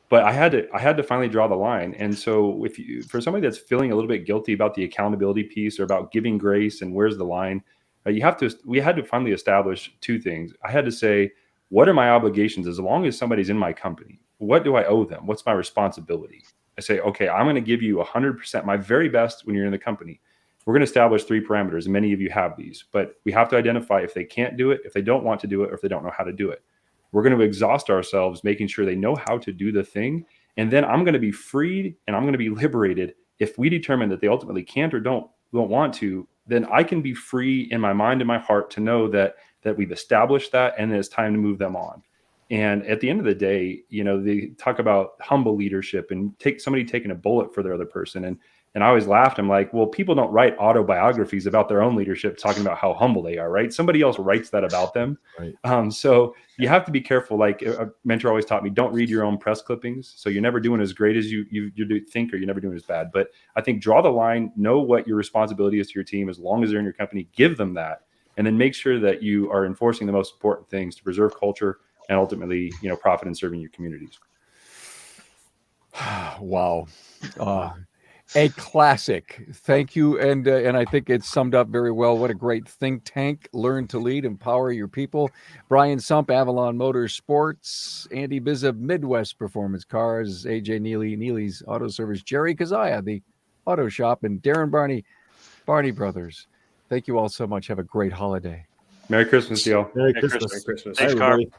but I had to finally draw the line. And so for somebody that's feeling a little bit guilty about the accountability piece or about giving grace and where's the line, we had to finally establish two things. I had to say, what are my obligations as long as somebody's in my company? What do I owe them? What's my responsibility? I say, okay, I'm going to give you 100%, my very best when you're in the company. We're going to establish 3 parameters, and many of you have these, but we have to identify if they can't do it, if they don't want to do it, or if they don't know how to do it. We're going to exhaust ourselves making sure they know how to do the thing, and then I'm going to be freed and I'm going to be liberated. If we determine that they ultimately can't or don't want to, then I can be free in my mind and my heart to know that we've established that, and it's time to move them on. And at the end of the day, they talk about humble leadership and somebody taking a bullet for their other person. And I always laughed. I'm like, well, people don't write autobiographies about their own leadership talking about how humble they are, right? Somebody else writes that about them. Right. So you have to be careful. Like a mentor always taught me, don't read your own press clippings. So you're never doing as great as you think, or you're never doing as bad. But I think draw the line, know what your responsibility is to your team as long as they're in your company, give them that, and then make sure that you are enforcing the most important things to preserve culture and ultimately, profit in serving your communities. Wow. A classic. Thank you. And I think it's summed up very well. What a great think tank. Learn to lead, empower your people. Brian Sump, Avalon Motorsports, Andy Biz of Midwest Performance Cars, AJ Neely's Auto Service, Jerry Kazaya, the Auto Shop, and Darren Barney Brothers. Thank you all so much. Have a great holiday. Merry Christmas, y'all. Merry Merry Christmas. Christmas. Bye, Thanks, Carm. everybody.